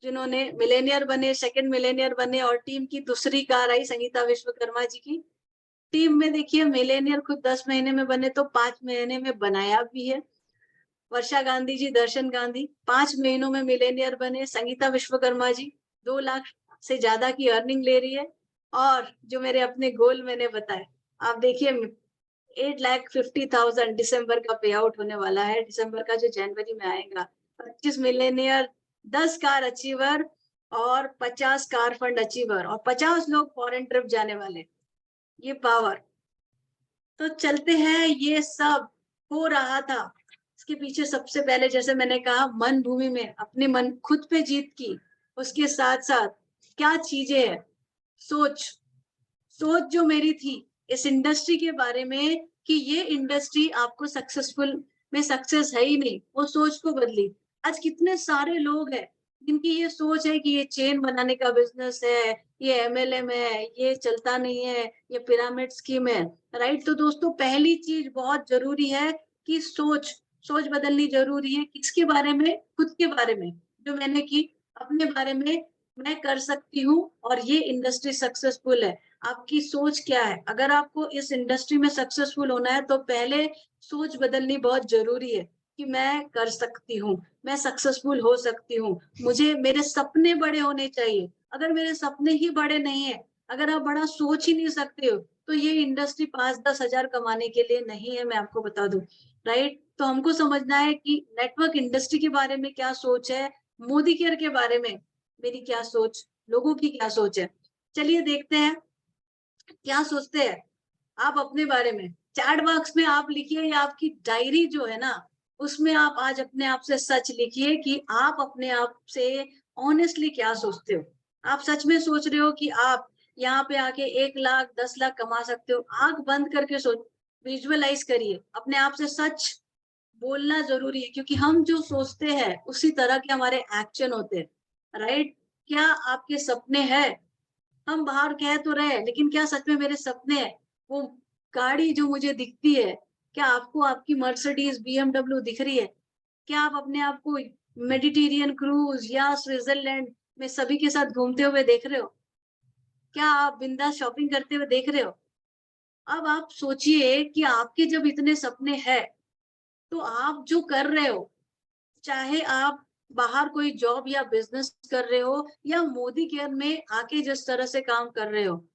A: जिन्होंने मिलेनियर बने, सेकंड मिलेनियर बने, और टीम की दूसरी कार आई संगीता विश्वकर्मा जी की। टीम में देखिए मिलेनियर खुद 10 महीने में बने, तो 5 महीने में बनाया भी है। वर्षा गांधी जी, दर्शन गांधी 5 महीनों में मिलेनियर बने। संगीता विश्वकर्मा जी 2 लाख से ज्यादा की अर्निंग ले रही है। और जो मेरे अपने गोल मैंने बताए, आप देखिए 8,50,000 दिसंबर का पे आउट होने वाला है, दिसंबर का जो जनवरी में आएगा। 25 मिलेनियर, 10 कार अचीवर, और 50 कार फंड अचीवर, और 50 लोग फॉरेन ट्रिप जाने वाले। ये पावर तो चलते हैं, ये सब हो रहा था। इसके पीछे सबसे पहले, जैसे मैंने कहा, मन भूमि में अपने मन खुद पे जीत की। उसके साथ साथ क्या चीजें हैं, सोच, सोच जो मेरी थी इस इंडस्ट्री के बारे में कि ये इंडस्ट्री आपको सक्सेसफुल में सक्सेस है ही नहीं, वो सोच को बदली। आज कितने सारे लोग हैं जिनकी ये सोच है कि ये चेन बनाने का बिजनेस है, ये एमएलएम है, ये चलता नहीं है, ये पिरामिड स्कीम है, राइट। तो दोस्तों पहली चीज बहुत जरूरी है कि सोच, सोच बदलनी जरूरी है। किसके बारे में? खुद के बारे में। जो मैंने की, अपने बारे में, मैं कर सकती हूँ और ये इंडस्ट्री सक्सेसफुल है। आपकी सोच क्या है? अगर आपको इस इंडस्ट्री में सक्सेसफुल होना है तो पहले सोच बदलनी बहुत जरूरी है कि मैं कर सकती हूँ, मैं सक्सेसफुल हो सकती हूँ, मुझे मेरे सपने बड़े होने चाहिए। अगर मेरे सपने ही बड़े नहीं है, अगर आप बड़ा सोच ही नहीं सकते हो, तो ये इंडस्ट्री 5-10 हजार कमाने के लिए नहीं है, मैं आपको बता दूं, राइट। तो हमको समझना है कि नेटवर्क इंडस्ट्री के बारे में क्या सोच है, मोदी केयर के बारे में मेरी क्या सोच, लोगों की क्या सोच है। चलिए देखते हैं क्या सोचते हैं आप अपने बारे में। चैट बॉक्स में आप लिखिए, या आपकी डायरी जो है ना, उसमें आप आज अपने आप से सच लिखिए कि आप अपने आप से ऑनेस्टली क्या सोचते हो। आप सच में सोच रहे हो कि आप यहाँ पे आके 1 लाख 10 लाख कमा सकते हो? आंख बंद करके सोच, विजुअलाइज करिए, अपने आप से सच बोलना जरूरी है, क्योंकि हम जो सोचते हैं उसी तरह के हमारे एक्शन होते हैं, राइट। क्या आपके सपने हैं? हम बाहर कह तो रहे हैं, लेकिन क्या सच में मेरे सपने हैं? वो गाड़ी जो मुझे दिखती है, क्या आपको आपकी मर्सिडीज बीएमडब्ल्यू दिख रही है? क्या आप अपने आप को मेडिटेरियन क्रूज या स्विट्जरलैंड में सभी के साथ घूमते हुए देख रहे हो? क्या आप बिंदास शॉपिंग करते हुए देख रहे हो? अब आप सोचिए कि आपके जब इतने सपने हैं, तो आप जो कर रहे हो, चाहे आप बाहर कोई जॉब या बिजनेस कर रहे हो, या मोदी केयर में आके जिस तरह से काम कर रहे हो,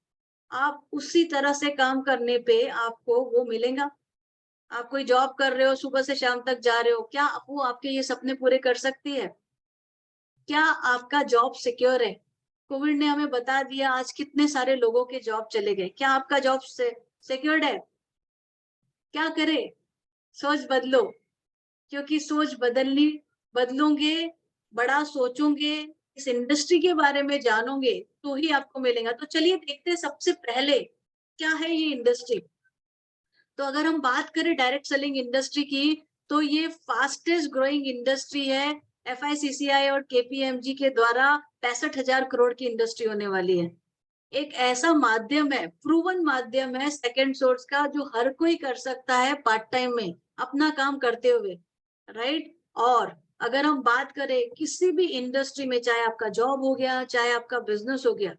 A: आप उसी तरह से काम करने पे आपको वो मिलेगा। आप कोई जॉब कर रहे हो, सुबह से शाम तक जा रहे हो, क्या वो आपके ये सपने पूरे कर सकती है? क्या आपका जॉब सिक्योर है? कोविड ने हमें बता दिया आज कितने सारे लोगों के जॉब चले गए। क्या आपका जॉब सिक्योर्ड है? क्या करें? सोच बदलो, क्योंकि सोच बदलोगे, बड़ा सोचोगे, इस इंडस्ट्री के बारे में जानोगे तो ही आपको मिलेगा। तो चलिए देखते हैं सबसे पहले क्या है ये इंडस्ट्री। तो अगर हम बात करें डायरेक्ट सेलिंग इंडस्ट्री की, तो ये फास्टेस्ट ग्रोइंग इंडस्ट्री है। एफआईसीसीआई और केपीएमजी के द्वारा 65,000 करोड़ की इंडस्ट्री होने वाली है। एक ऐसा माध्यम है, प्रूवन माध्यम है सेकंड सोर्स का, जो हर कोई कर सकता है पार्ट टाइम में अपना काम करते हुए, राइट। और अगर हम बात करें किसी भी इंडस्ट्री में, चाहे आपका जॉब हो गया, चाहे आपका बिजनेस हो गया,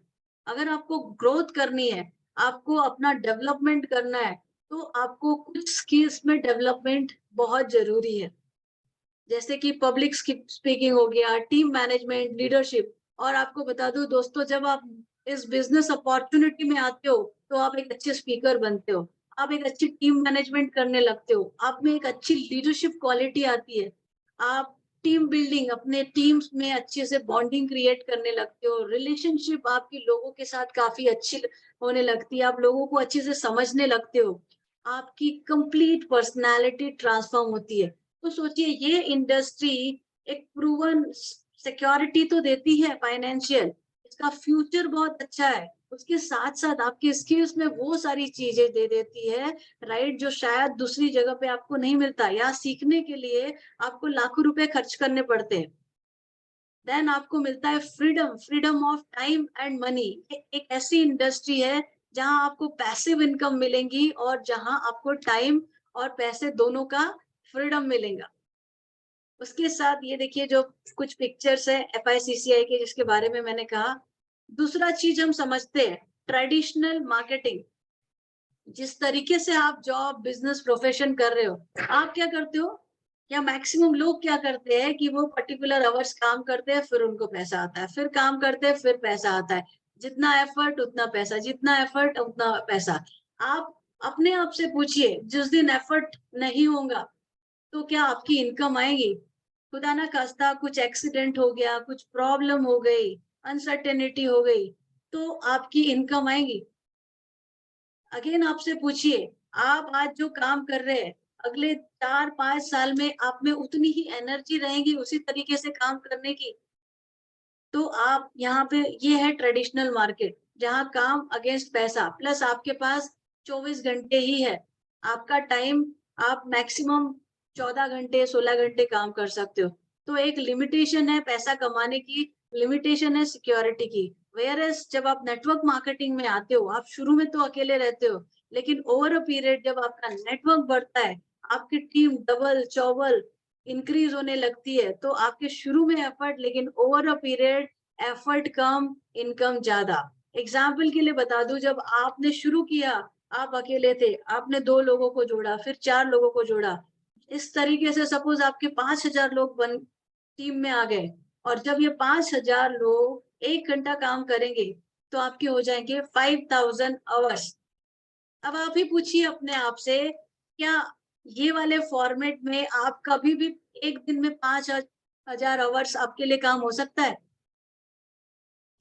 A: अगर आपको ग्रोथ करनी है, आपको अपना डेवलपमेंट करना है, तो आपको कुछ स्किल्स में डेवलपमेंट बहुत जरूरी है। जैसे कि पब्लिक स्पीकिंग हो गया, टीम मैनेजमेंट, लीडरशिप। और आपको बता दूं दोस्तों, जब आप इस बिजनेस अपॉर्चुनिटी में आते हो तो आप एक अच्छे स्पीकर बनते हो, आप एक अच्छी टीम मैनेजमेंट करने लगते हो, आप में एक अच्छी लीडरशिप क्वालिटी आती है, आप टीम बिल्डिंग, अपने टीम्स में अच्छे से बॉन्डिंग क्रिएट करने लगते हो, रिलेशनशिप आपकी लोगों के साथ काफी अच्छी होने लगती है, आप लोगों को अच्छे से समझने लगते हो, आपकी कंप्लीट पर्सनालिटी ट्रांसफॉर्म होती है। तो सोचिए, ये इंडस्ट्री एक प्रूवन सिक्योरिटी तो देती है फाइनेंशियल, इसका फ्यूचर बहुत अच्छा है, उसके साथ साथ आपके स्किल्स में वो सारी चीजें दे देती है, राइट, जो शायद दूसरी जगह पे आपको नहीं मिलता, या सीखने के लिए आपको लाखों रुपए खर्च करने पड़ते हैं। देन आपको मिलता है freedom, freedom of time and money. एक ऐसी इंडस्ट्री है जहां आपको पैसिव इनकम मिलेंगी और जहां आपको टाइम और पैसे दोनों का फ्रीडम मिलेगा। उसके साथ ये देखिए जो कुछ पिक्चर्स है एफआईसीसीआई के, जिसके बारे में मैंने कहा। दूसरा चीज हम समझते हैं ट्रेडिशनल मार्केटिंग। जिस तरीके से आप जॉब, बिजनेस, प्रोफेशन कर रहे हो, आप क्या करते हो, या मैक्सिमम लोग क्या करते हैं कि वो पर्टिकुलर आवर्स काम करते हैं, फिर उनको पैसा आता है, फिर काम करते हैं, फिर पैसा आता है। जितना एफर्ट उतना पैसा, जितना एफर्ट उतना पैसा। आप अपने आप से पूछिए, जिस दिन एफर्ट नहीं होगा तो क्या आपकी इनकम आएगी? खुदा ना खास्ता कुछ एक्सीडेंट हो गया, कुछ प्रॉब्लम हो गई, अनसर्टेनिटी हो गई, तो आपकी इनकम आएगी? अगेन आपसे पूछिए, आप आज जो काम कर रहे हैं, अगले 4-5 साल में आप में उतनी ही एनर्जी रहेगी उसी तरीके से काम करने की? तो आप यहाँ पे, ये है ट्रेडिशनल मार्केट, जहाँ काम अगेंस्ट पैसा, प्लस आपके पास 24 घंटे ही है आपका टाइम, आप मैक्सिमम 14 घंटे 16 घंटे काम कर सकते हो। तो एक लिमिटेशन है पैसा कमाने की, लिमिटेशन है सिक्योरिटी की। वेयर एज जब आप नेटवर्क मार्केटिंग में आते हो, आप शुरू में तो अकेले रहते हो, लेकिन ओवर अ पीरियड जब आपका नेटवर्क बढ़ता है, आपकी टीम डबल चौबल इंक्रीज होने लगती है, तो आपके शुरू में एफर्ट, लेकिन over a period effort come, income ज्यादा। एग्जाम्पल के लिए बता दूं, जब आपने शुरू किया, आप अकेले थे, आपने 2 लोगों को जोड़ा, फिर 4 लोगों को जोड़ा, इस तरीके से सपोज आपके 5,000 लोग टीम में आ गए, और जब ये 5,000 लोग 1 घंटा काम करेंगे तो आपके हो जाएंगे 5,000 आवर्स। अब आप ही पूछिए अपने आप से, क्या ये वाले फॉर्मेट में आप कभी भी एक दिन में 5,000 आवर्स आपके लिए काम हो सकता है?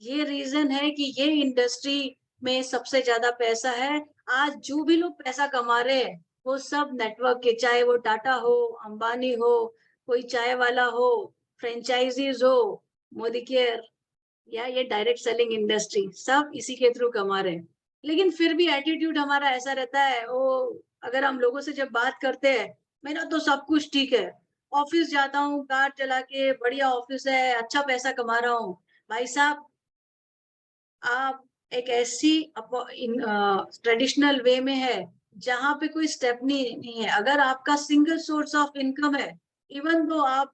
A: ये रीजन है कि ये इंडस्ट्री में सबसे ज्यादा पैसा है। आज जो भी लोग पैसा कमा रहे हैं, वो सब नेटवर्क के, चाहे वो टाटा हो, अंबानी हो, कोई चाय वाला हो, फ्रेंचाइजीज हो, मोदी केयर, या ये डायरेक्ट सेलिंग इंडस्ट्री, सब इसी के थ्रू कमा रहे हैं। लेकिन फिर भी एटीट्यूड हमारा ऐसा रहता है, वो अगर हम लोगों से जब बात करते हैं, मेरा तो सब कुछ ठीक है, ऑफिस जाता हूँ कार चला के, बढ़िया ऑफिस है, अच्छा पैसा कमा रहा हूँ। भाई साहब, आप एक ऐसी ट्रेडिशनल वे में है जहां पे कोई स्टेप नहीं है। अगर आपका सिंगल सोर्स ऑफ इनकम है, इवन दो आप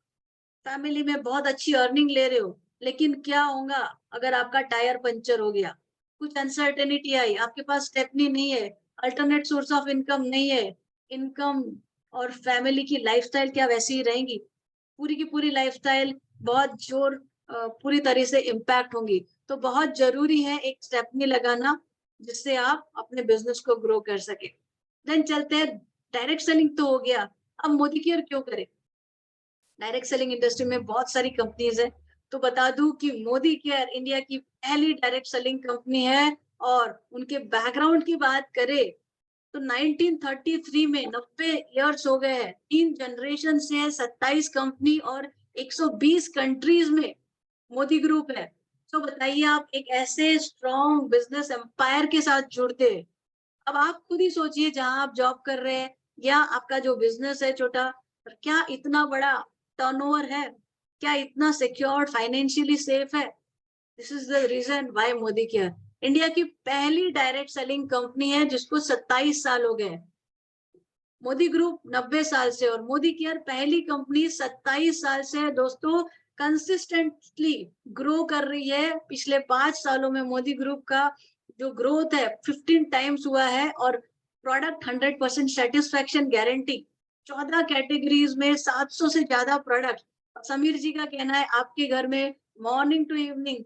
A: फैमिली में बहुत अच्छी अर्निंग ले रहे हो, लेकिन क्या होगा अगर आपका टायर पंचर हो गया, कुछ अनसर्टेनिटी आई, आपके पास स्टेपनी नहीं है, अल्टरनेट सोर्स ऑफ इनकम नहीं है, इनकम और फैमिली की लाइफस्टाइल क्या वैसी ही रहेंगी? पूरी की पूरी लाइफस्टाइल बहुत पूरी तरह से इम्पैक्ट होंगी। तो बहुत जरूरी है एक स्टेपनी लगाना, जिससे आप अपने बिजनेस को ग्रो कर सके। देन चलते हैं, डायरेक्ट सेलिंग तो हो गया, अब मोदी केयर क्यों करे? डायरेक्ट सेलिंग इंडस्ट्री में बहुत सारी कंपनीज है, तो बता दूं कि मोदी केयर इंडिया की पहली डायरेक्ट सेलिंग कंपनी है। और उनके बैकग्राउंड की बात करें तो 1933 में 90 इयर्स हो गए हैं, 3 जनरेशन से है, 27 कंपनी और 120 कंट्रीज में मोदी ग्रुप है। तो बताइए आप एक ऐसे स्ट्रॉन्ग बिजनेस एम्पायर के साथ जुड़ते हैं। अब आप खुद ही सोचिए जहां आप जॉब कर रहे हैं या आपका जो बिजनेस है छोटा, क्या इतना बड़ा टर्नओवर है? क्या इतना सिक्योर्ड फाइनेंशियली सेफ है? This is the reason why Modicare India की पहली डायरेक्ट सेलिंग कंपनी है जिसको 27 साल हो गए। मोदी ग्रुप 90 साल से और मोदी केयर पहली कंपनी 27 साल से है दोस्तों, कंसिस्टेंटली ग्रो कर रही है। पिछले 5 सालों में मोदी ग्रुप का जो ग्रोथ है 15 टाइम्स हुआ है और प्रोडक्ट 100% सेटिस्फैक्शन गारंटी, 14 कैटेगरीज में 700 से ज्यादा प्रोडक्ट। समीर जी का कहना है आपके घर में मॉर्निंग टू इवनिंग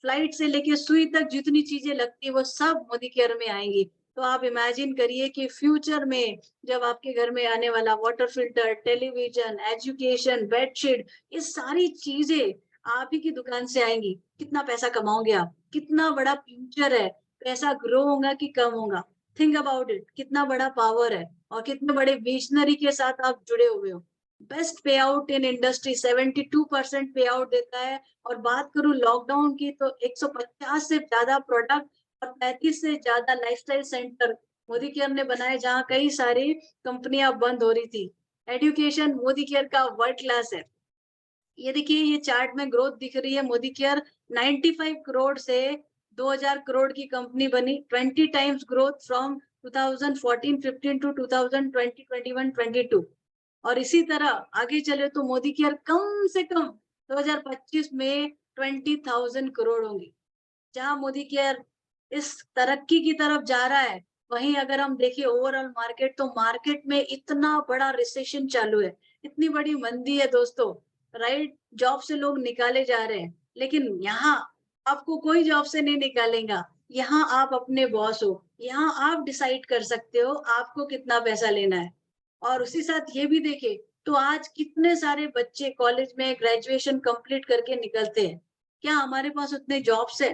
A: फ्लाइट से लेके सुई तक जितनी चीजें लगती है वो सब मोदी केयर में आएंगी। तो आप इमेजिन करिए कि फ्यूचर में जब आपके घर में आने वाला water filter, television, education, bedsheet, ये सारी चीजें आप ही की दुकान से आएंगी। कितना पैसा कमाओगे आप? कितना बड़ा फ्यूचर है? पैसा ग्रो होगा कि कम होगा? थिंक अबाउट इट, कितना बड़ा पावर है और कितने बड़े विजनरी के साथ आप जुड़े हुए हो। बेस्ट पे आउट इन इंडस्ट्री 72% पे आउट देता है। और बात करूं लॉकडाउन की तो 150 से ज्यादा प्रोडक्ट और 35 से ज्यादा लाइफस्टाइल सेंटर मोदी केयर ने बनाए जहां कई सारी कंपनियां बंद हो रही थी। एजुकेशन मोदी केयर का वर्ल्ड क्लास है। ये देखिए ये चार्ट में ग्रोथ दिख रही है। मोदी केयर 95 करोड़ से 2000 करोड़ की कंपनी बनी। 20 टाइम्स ग्रोथ फ्रॉम 2014-15 टू 2020-21-22। और इसी तरह आगे चले तो मोदी केयर कम से कम 2025 में 20,000 करोड़ होंगी। जहां मोदी केयर इस तरक्की की तरफ जा रहा है, वहीं अगर हम देखें ओवरऑल मार्केट, तो मार्केट में इतना बड़ा रिसेशन चालू है, इतनी बड़ी मंदी है दोस्तों, राइट? जॉब से लोग निकाले जा रहे हैं, लेकिन यहाँ आपको कोई जॉब से नहीं निकालेगा। यहाँ आप अपने बॉस हो, यहाँ आप डिसाइड कर सकते हो आपको कितना पैसा लेना है। और उसी साथ ये भी देखें तो आज कितने सारे बच्चे कॉलेज में ग्रेजुएशन कंप्लीट करके निकलते हैं। क्या हमारे पास उतने जॉब्स है?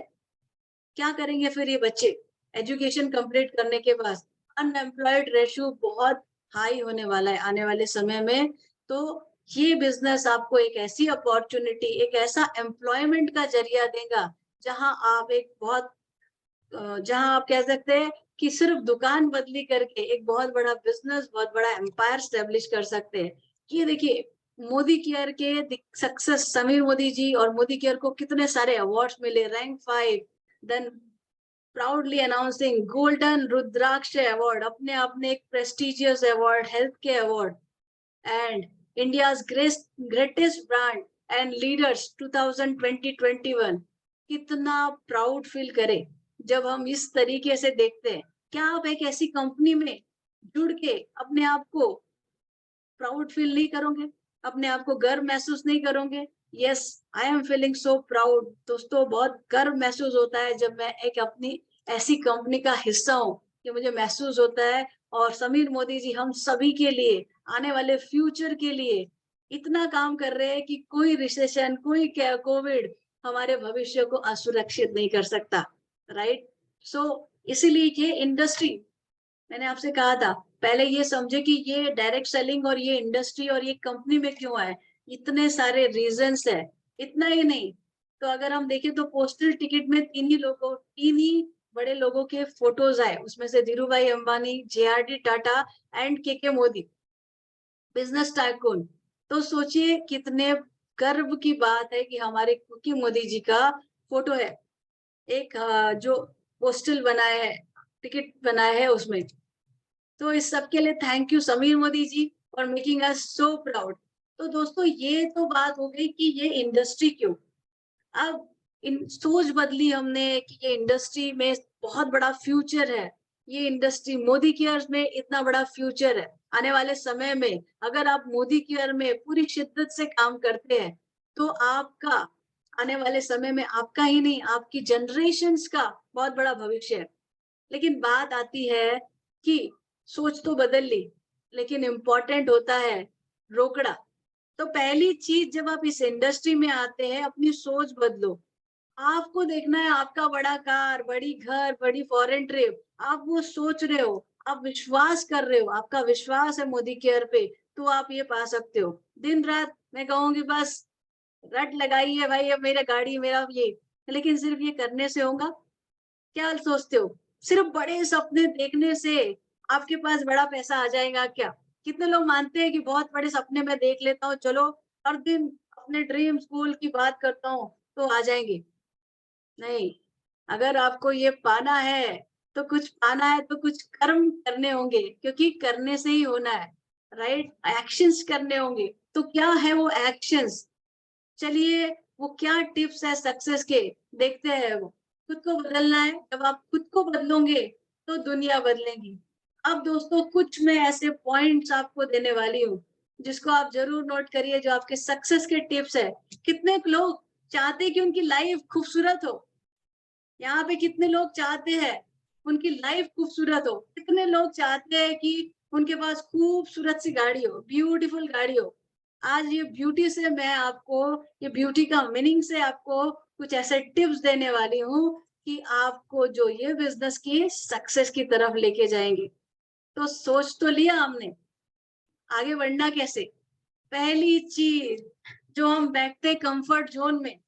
A: क्या करेंगे फिर ये बच्चे एजुकेशन कंप्लीट करने के बाद? अनएम्प्लॉयड रेशियो बहुत हाई होने वाला है आने वाले समय में। तो ये बिजनेस आपको एक ऐसी अपॉर्चुनिटी, एक ऐसा एम्प्लॉयमेंट का जरिया देगा जहां आप एक बहुत जहां आप कह सकते हैं कि सिर्फ दुकान बदली करके एक बहुत बड़ा बिजनेस, बहुत बड़ा एम्पायर स्टेब्लिश कर सकते हैं। ये देखिए मोदी केयर के सक्सेस, समीर मोदी जी और मोदी केयर को कितने सारे अवार्ड्स मिले, rank 5, then proudly announcing golden Rudraksh award, अपने आप में एक प्रेस्टिजियस अवार्ड, हेल्थ के award, and India's greatest brand and leaders 2020-21। कितना प्राउड फील करे जब हम इस तरीके से देखते हैं। क्या आप एक ऐसी कंपनी में जुड़ के अपने आप को प्राउड फील नहीं करोगे? अपने आप को गर्व महसूस नहीं करोगे? Yes, I am feeling so proud दोस्तों। बहुत गर्व महसूस होता है जब मैं एक अपनी ऐसी कंपनी का हिस्सा हूँ, कि मुझे महसूस होता है। और समीर मोदी जी हम सभी के लिए, आने वाले फ्यूचर के लिए इतना काम कर रहे हैं कि कोई रिसेशन, कोई कोविड हमारे भविष्य को असुरक्षित नहीं कर सकता, राइट? सो इसीलिए ये इंडस्ट्री, मैंने आपसे कहा था पहले ये समझे कि ये डायरेक्ट सेलिंग और ये इंडस्ट्री और ये कंपनी में क्यों आए। इतने सारे रीजंस है। इतना ही नहीं तो अगर हम देखें तो पोस्टल टिकट में तीन ही बड़े लोगों के फोटोज आए, उसमें से धीरू भाई अंबानी, जेआरडी टाटा एंड के मोदी, बिजनेस टाइकून। तो सोचिए कितने गर्व की बात है कि हमारे कुकी मोदी जी का फोटो है एक जो पोस्टल बनाया है, टिकट बनाया है उसमें। तो इस सब के लिए thank you Sameer Modi ji for making us so proud. तो दोस्तों ये तो बात हो गई कि ये इंडस्ट्री क्यों। अब इन सोच बदली हमने कि ये इंडस्ट्री में बहुत बड़ा फ्यूचर है। ये इंडस्ट्री मोदी केयर में इतना बड़ा फ्यूचर है। आने वाले समय में अगर आप मोदी केयर में पूरी शिद्दत से काम करते हैं तो आपका आने वाले समय में आपका ही नहीं, आपकी जनरेशन्स का बहुत बड़ा भविष्य है। लेकिन बात आती है कि सोच तो बदल ली, लेकिन इम्पोर्टेंट होता है रोकड़ा। तो पहली चीज, जब आप इस इंडस्ट्री में आते हैं, अपनी सोच बदलो। आपको देखना है आपका बड़ा कार, बड़ी घर, बड़ी फॉरेन ट्रिप, आप वो सोच रहे हो, आप विश्वास कर रहे हो, आपका विश्वास है मोदी केयर पे, तो आप ये पा सकते हो। दिन रात मैं कहूंगी बस रट लगाई है भाई, अब मेरा गाड़ी मेरा ये, लेकिन सिर्फ ये करने से होगा? क्या सोचते हो? सिर्फ बड़े सपने देखने से आपके पास बड़ा पैसा आ जाएगा क्या? कितने लोग मानते हैं कि बहुत बड़े सपने मैं देख लेता हूँ, चलो हर दिन अपने ड्रीम स्कूल की बात करता हूँ तो आ जाएंगे? नहीं। अगर आपको ये पाना है, तो कुछ पाना है तो कुछ कर्म करने होंगे, क्योंकि करने से ही होना है, राइट? एक्शंस करने होंगे। तो क्या है वो एक्शंस? चलिए, वो क्या टिप्स है सक्सेस के, देखते हैं वो। खुद को बदलना है, जब आप खुद को बदलोगे तो दुनिया बदलेगी। अब दोस्तों, कुछ मैं ऐसे पॉइंट्स आपको देने वाली हूँ जिसको आप जरूर नोट करिए, जो आपके सक्सेस के टिप्स है। कितने लोग चाहते हैं कि उनकी लाइफ खूबसूरत हो? यहाँ पे कितने लोग चाहते हैं उनकी लाइफ खूबसूरत हो? कितने लोग चाहते हैं कि उनके पास खूबसूरत सी गाड़ी हो, ब्यूटीफुल गाड़ी हो? आज ये ब्यूटी से मैं आपको, ये ब्यूटी का मीनिंग से आपको कुछ ऐसे टिप्स देने वाली हूँ कि आपको जो ये बिजनेस की सक्सेस की तरफ लेके जाएंगे। तो सोच तो लिया हमने, आगे बढ़ना कैसे? पहली चीज, जो हम बैठते कंफर्ट जोन में,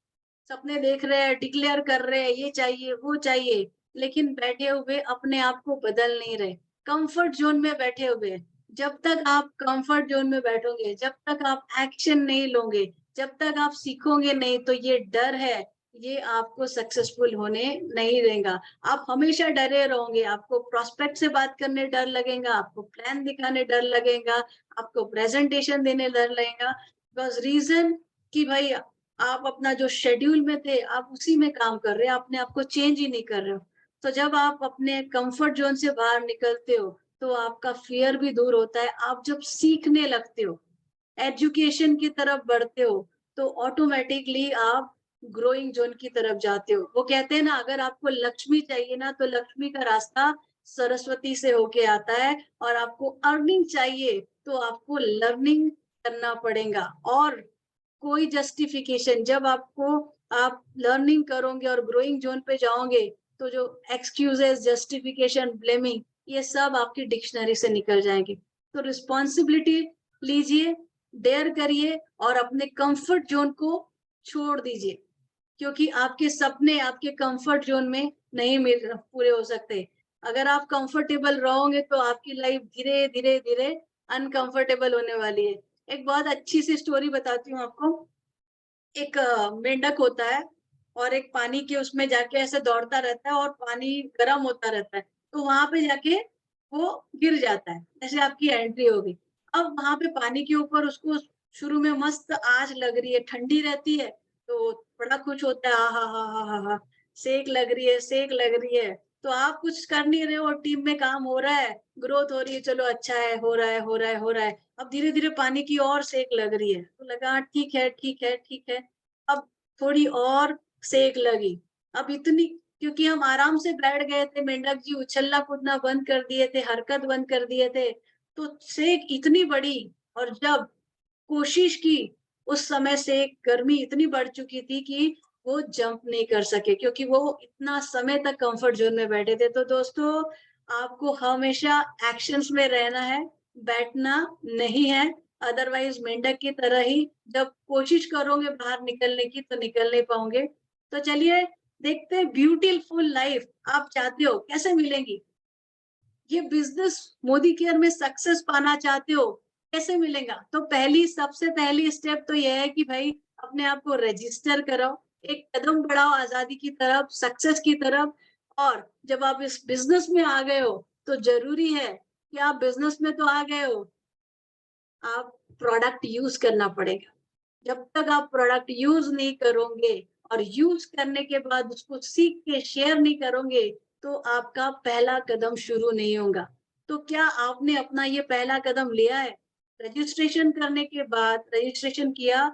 A: सपने देख रहे हैं, डिक्लेयर कर रहे हैं, ये चाहिए वो चाहिए, लेकिन बैठे हुए अपने आप को बदल नहीं रहे, कंफर्ट जोन में बैठे हुए हैं। जब तक आप कंफर्ट जोन में बैठोगे, जब तक आप एक्शन नहीं लोगे, जब तक आप सीखोगे नहीं, तो ये डर है, ये आपको सक्सेसफुल होने नहीं देगा। आप हमेशा डरे रहोगे, आपको प्रोस्पेक्ट से बात करने डर लगेगा, आपको प्लान दिखाने डर लगेगा, आपको प्रेजेंटेशन देने डर लगेगा। बस रीजन कि भाई आप अपना जो शेड्यूल में थे, आप उसी में काम कर रहे हैं, अपने आप को चेंज ही नहीं कर रहे हो। तो जब आप अपने कंफर्ट जोन से बाहर निकलते हो, तो आपका फियर भी दूर होता है। आप जब सीखने लगते हो, एजुकेशन की तरफ बढ़ते हो, तो ऑटोमेटिकली आप ग्रोइंग जोन की तरफ जाते हो। वो कहते हैं ना, अगर आपको लक्ष्मी चाहिए ना, तो लक्ष्मी का रास्ता सरस्वती से होके आता है, और आपको अर्निंग चाहिए तो आपको लर्निंग करना पड़ेगा। और कोई जस्टिफिकेशन, जब आपको आप लर्निंग करोगे और ग्रोइंग जोन पे जाओगे, तो जो एक्सक्यूजेस, जस्टिफिकेशन, ब्लेमिंग, ये सब आपकी डिक्शनरी से निकल जाएंगे। तो रिस्पॉन्सिबिलिटी लीजिए, डेयर करिए, और अपने कंफर्ट जोन को छोड़ दीजिए, क्योंकि आपके सपने आपके कंफर्ट जोन में नहीं मिल पूरे हो सकते। अगर आप कंफर्टेबल रहोगे तो आपकी लाइफ धीरे धीरे धीरे अनकंफर्टेबल होने वाली है। एक बहुत अच्छी सी स्टोरी बताती हूँ आपको। एक मेंढक होता है, और एक पानी के उसमें जाके ऐसे दौड़ता रहता है, और पानी गर्म होता रहता है, तो वहां पे जाके वो गिर जाता है, जैसे आपकी एंट्री होगी। अब वहां पे पानी के ऊपर उसको शुरू में मस्त आग लग रही है, ठंडी रहती है, तो बड़ा खुश होता है, हा हा हा हा हा, सेक लग रही है, सेक लग रही है। तो आप कुछ कर नहीं रहे हो, टीम में काम हो रहा है, ग्रोथ हो रही है, चलो अच्छा है, हो रहा है, हो रहा है, हो रहा है। अब धीरे धीरे पानी की और सेक लग रही है, तो लगा ठीक है, ठीक है, ठीक है। अब थोड़ी और सेक लगी। अब इतनी, क्योंकि हम आराम से बैठ गए थे, मेंढक जी उछलना कूदना बंद कर दिए थे, हरकत बंद कर दिए थे, तो सेक इतनी बड़ी। और जब कोशिश की, उस समय से गर्मी इतनी बढ़ चुकी थी कि वो जंप नहीं कर सके, क्योंकि वो इतना समय तक कंफर्ट जोन में बैठे थे। तो दोस्तों, आपको हमेशा एक्शंस में रहना है, बैठना नहीं है। अदरवाइज मेंढक की तरह ही जब कोशिश करोगे बाहर निकलने की, तो निकल नहीं पाओगे। तो चलिए देखते हैं, ब्यूटीफुल लाइफ आप चाहते हो, कैसे मिलेंगी? ये बिजनेस मोदी केयर में सक्सेस पाना चाहते हो, कैसे मिलेगा? तो सबसे पहली स्टेप तो यह है कि भाई अपने आप को रजिस्टर कराओ, एक कदम बढ़ाओ आजादी की तरफ, सक्सेस की तरफ। और जब आप इस बिजनेस में आ गए हो, तो जरूरी है कि आप बिजनेस में तो आ गए हो, आप प्रोडक्ट यूज करना पड़ेगा। जब तक आप प्रोडक्ट यूज नहीं करोगे, और यूज करने के बाद उसको सीख के शेयर नहीं करोगे, तो आपका पहला कदम शुरू नहीं होगा। तो क्या आपने अपना ये पहला कदम लिया है? रजिस्ट्रेशन करने के बाद, रजिस्ट्रेशन किया,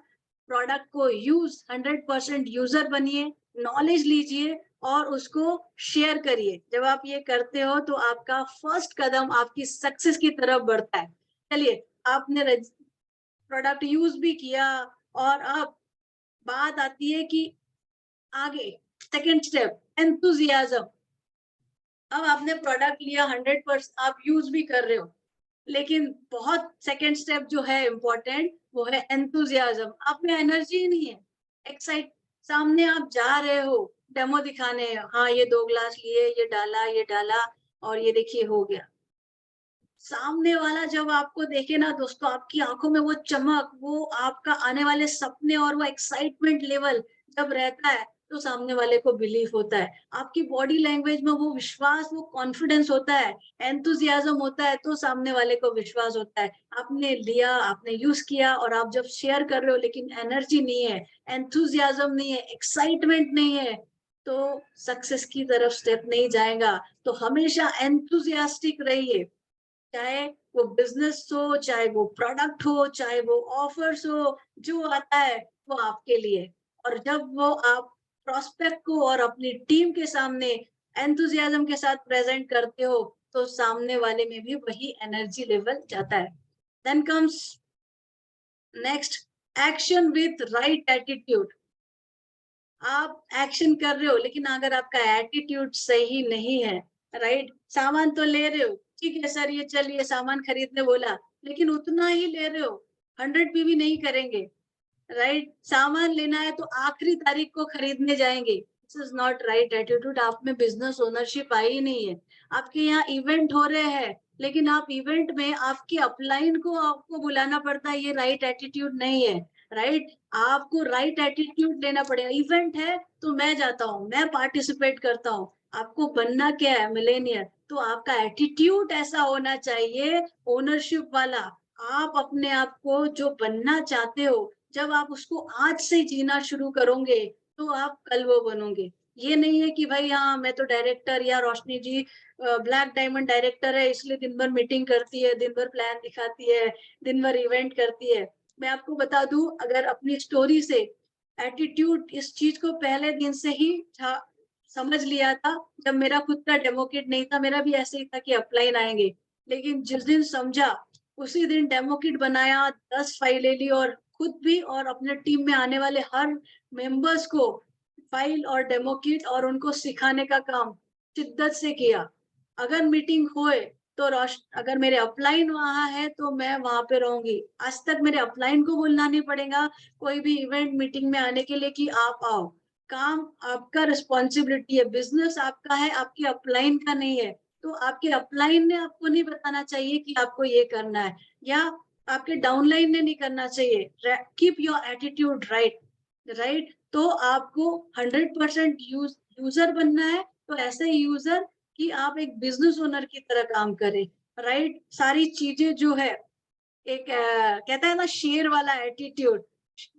A: प्रोडक्ट को यूज 100% यूजर बनिए, नॉलेज लीजिए, और उसको शेयर करिए। जब आप ये करते हो, तो आपका फर्स्ट कदम आपकी सक्सेस की तरफ बढ़ता है। चलिए, आपने प्रोडक्ट यूज भी किया, और अब बात आती है कि आगे सेकंड स्टेप एंथुजियाज्म। अब आपने प्रोडक्ट लिया, 100% आप यूज भी कर रहे हो, लेकिन बहुत सेकंड स्टेप जो है इम्पोर्टेंट, वो है एंथुजियाज्म। आप में एनर्जी नहीं है, एक्साइट, सामने आप जा रहे हो डेमो दिखाने, हाँ ये 2 ग्लास लिए, ये डाला और ये देखिए हो गया। सामने वाला जब आपको देखे ना दोस्तों, आपकी आंखों में वो चमक, वो आपका आने वाले सपने और वो एक्साइटमेंट लेवल जब रहता है, तो सामने वाले को बिलीव होता है। आपकी बॉडी लैंग्वेज में वो विश्वास, वो कॉन्फिडेंस होता है, एंथुसियाज्म होता है, तो सामने वाले को विश्वास होता है। आपने लिया, आपने यूज किया, और आप जब शेयर कर रहे हो लेकिन एनर्जी नहीं है, एंथुसियाज्म नहीं है, एक्साइटमेंट नहीं है, तो सक्सेस की तरफ स्टेप नहीं जाएगा। तो हमेशा एंथुसियास्टिक रहिए, चाहे वो बिजनेस हो, चाहे वो प्रोडक्ट हो, चाहे वो ऑफर्स हो, जो आता है वो आपके लिए। और जब वो आप प्रोस्पेक्ट को और अपनी टीम के सामने एंथुसियाज्म के साथ प्रेजेंट करते हो, तो सामने वाले में भी वही एनर्जी लेवल जाता है। Then comes next, action with right attitude. आप एक्शन कर रहे हो, लेकिन अगर आपका एटीट्यूड सही नहीं है, राइट, सामान तो ले रहे हो, ठीक है सर ये चलिए सामान खरीदने बोला, लेकिन उतना ही ले रहे हो, 100 भी नहीं करेंगे, राइट, सामान लेना है तो आखिरी तारीख को खरीदने जाएंगे। This is not right attitude. आप में बिजनेस ओनरशिप आई नहीं है। आपके यहाँ इवेंट हो रहे हैं, लेकिन आप इवेंट में आपकी अपलाइन को आपको बुलाना पड़ता है, ये राइट एटीट्यूड नहीं है, राइट। आपको राइट एटीट्यूड लेना पड़ेगा। इवेंट है तो मैं जाता हूँ, मैं पार्टिसिपेट करता हूँ। आपको बनना क्या है, मिलेनियर, तो आपका एटीट्यूड ऐसा होना चाहिए, ओनरशिप वाला। आप अपने आप को जो बनना चाहते हो, जब आप उसको आज से जीना शुरू करोगे, तो आप कल वो बनोगे। ये नहीं है कि भाई हाँ मैं तो डायरेक्टर, या रोशनी जी ब्लैक डायमंड डायरेक्टर है, इसलिए दिन भर मीटिंग करती है, दिन भर प्लान दिखाती है, दिन भर इवेंट करती है। मैं आपको बता दूं, अगर अपनी स्टोरी से एटीट्यूड, इस चीज को पहले दिन से ही समझ लिया था। जब मेरा खुद का डेमो किट नहीं था, मेरा भी ऐसे ही था कि अपलाइन आएंगे, लेकिन जिस दिन समझा उसी दिन डेमो किट बनाया, 10 फाइलें ली, और खुद भी और अपने टीम में आने वाले हर मेंबर्स को फाइल और डेमो किट और उनको सिखाने का काम शिद्दत से किया। अगर मीटिंग होए तो अगर मेरे अपलाइन वहां है तो मैं वहां पे रहूंगी। आज तक मेरे अपलाइन को बोलना नहीं पड़ेगा कोई भी इवेंट मीटिंग में आने के लिए कि आप आओ। काम आपका, रिस्पॉन्सिबिलिटी है, बिजनेस आपका है, आपकी अपलाइन का नहीं है। तो आपके अपलाइन ने आपको नहीं बताना चाहिए कि आपको ये करना है, या आपके डाउनलाइन ने नहीं करना चाहिए। Keep your attitude right, right. तो आपको 100% यूजर बनना है, तो ऐसे यूजर कि आप एक बिजनेस ओनर की तरह काम करें, राइट। सारी चीजें जो है, एक कहता है ना शेर वाला एटीट्यूड,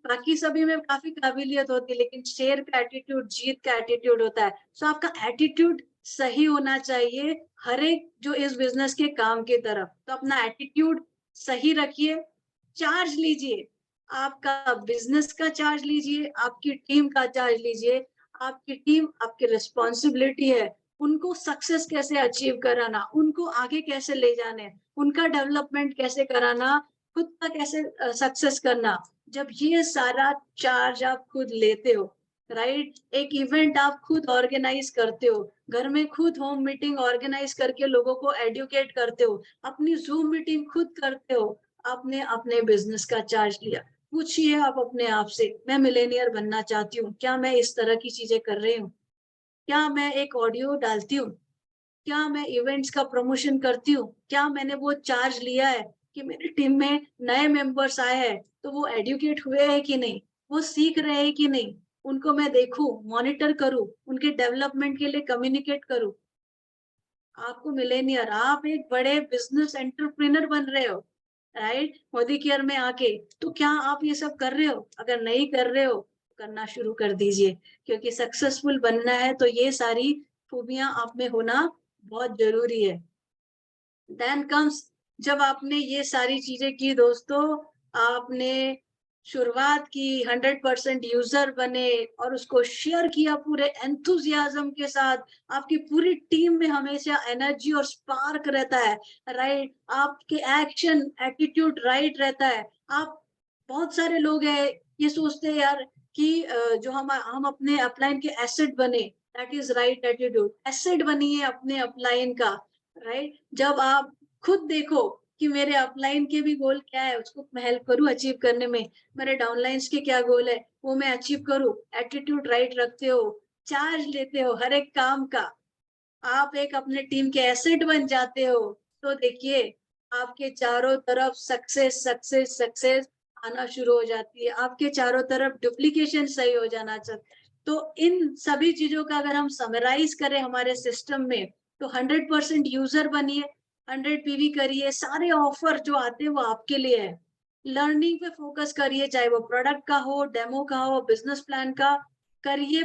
A: बाकी सभी में काफी काबिलियत होती है, लेकिन शेर का एटीट्यूड जीत का एटीट्यूड होता है। सो आपका एटीट्यूड सही होना चाहिए हर एक जो इस बिजनेस के काम की तरफ। तो अपना एटीट्यूड सही रखिए, चार्ज लीजिए, आपका बिजनेस का चार्ज लीजिए, आपकी टीम का चार्ज लीजिए। आपकी टीम आपकी रिस्पॉन्सिबिलिटी है, उनको सक्सेस कैसे अचीव कराना, उनको आगे कैसे ले जाने, उनका डेवलपमेंट कैसे कराना, खुद का कैसे सक्सेस करना। जब ये सारा चार्ज आप खुद लेते हो, राइट, एक इवेंट आप खुद ऑर्गेनाइज करते हो, घर में खुद होम मीटिंग ऑर्गेनाइज करके लोगों को एडुकेट करते हो, अपनी जूम मीटिंग खुद करते हो, आपने अपने बिजनेस का चार्ज लिया। पूछिए आप अपने आप से, मैं मिलेनियर बनना चाहती हूँ, क्या मैं इस तरह की चीजें कर रही हूँ? क्या मैं एक ऑडियो डालती हूँ? क्या मैं इवेंट्स का प्रमोशन करती हूँ? क्या मैंने वो चार्ज लिया है कि मेरी टीम में नए मेंबर्स आए हैं तो वो एडुकेट हुए हैं कि नहीं, वो सीख रहे हैं कि नहीं, उनको मैं देखूं, मॉनिटर करूं, उनके डेवलपमेंट के लिए कम्युनिकेट करूं। आपको मिलेनियर, आप एक बड़े बिजनेस एंटरप्रेन्योर बन रहे हो, राइट, मोदी केयर में आके। तो क्या आप ये सब कर रहे हो? अगर नहीं कर रहे हो, करना शुरू कर दीजिए, क्योंकि सक्सेसफुल बनना है तो ये सारी खूबियां आप में होना बहुत जरूरी है। देन कम्स, जब आपने ये सारी चीजें की दोस्तों, आपने शुरुआत की, 100% यूजर बने और उसको शेयर किया पूरे एंथुजियाज्म के साथ। आपकी पूरी टीम में हमेशा एनर्जी और स्पार्क रहता है, राइट। आपके एक्शन एटीट्यूड राइट रहता है। आप बहुत सारे लोग हैं ये सोचते हैं यार कि जो हम अपने अपलाइन के एसेट बने, that is right attitude, asset बनिए अपने अपलाइन का, राइट। जब आप खुद देखो कि मेरे अपलाइन के भी गोल क्या है, उसको मैं हेल्प करूँ अचीव करने में, मेरे डाउनलाइंस के क्या गोल है वो मैं अचीव करूँ, एटीट्यूड राइट रखते हो, चार्ज लेते हो हर एक काम का, आप एक अपने टीम के एसेट बन जाते हो, तो देखिए आपके चारों तरफ सक्सेस सक्सेस सक्सेस आना शुरू हो जाती है, आपके चारों तरफ डुप्लीकेशन सही हो जाना चाहिए। तो इन सभी चीजों का अगर हम समराइज करें हमारे सिस्टम में, तो 100% यूजर बनिए, 100 पीवी करिए, सारे ऑफर जो आते हैं वो आपके लिए है। लर्निंग पे फोकस करिए, चाहे वो प्रोडक्ट का हो, डेमो का हो, बिजनेस प्लान का, करिए,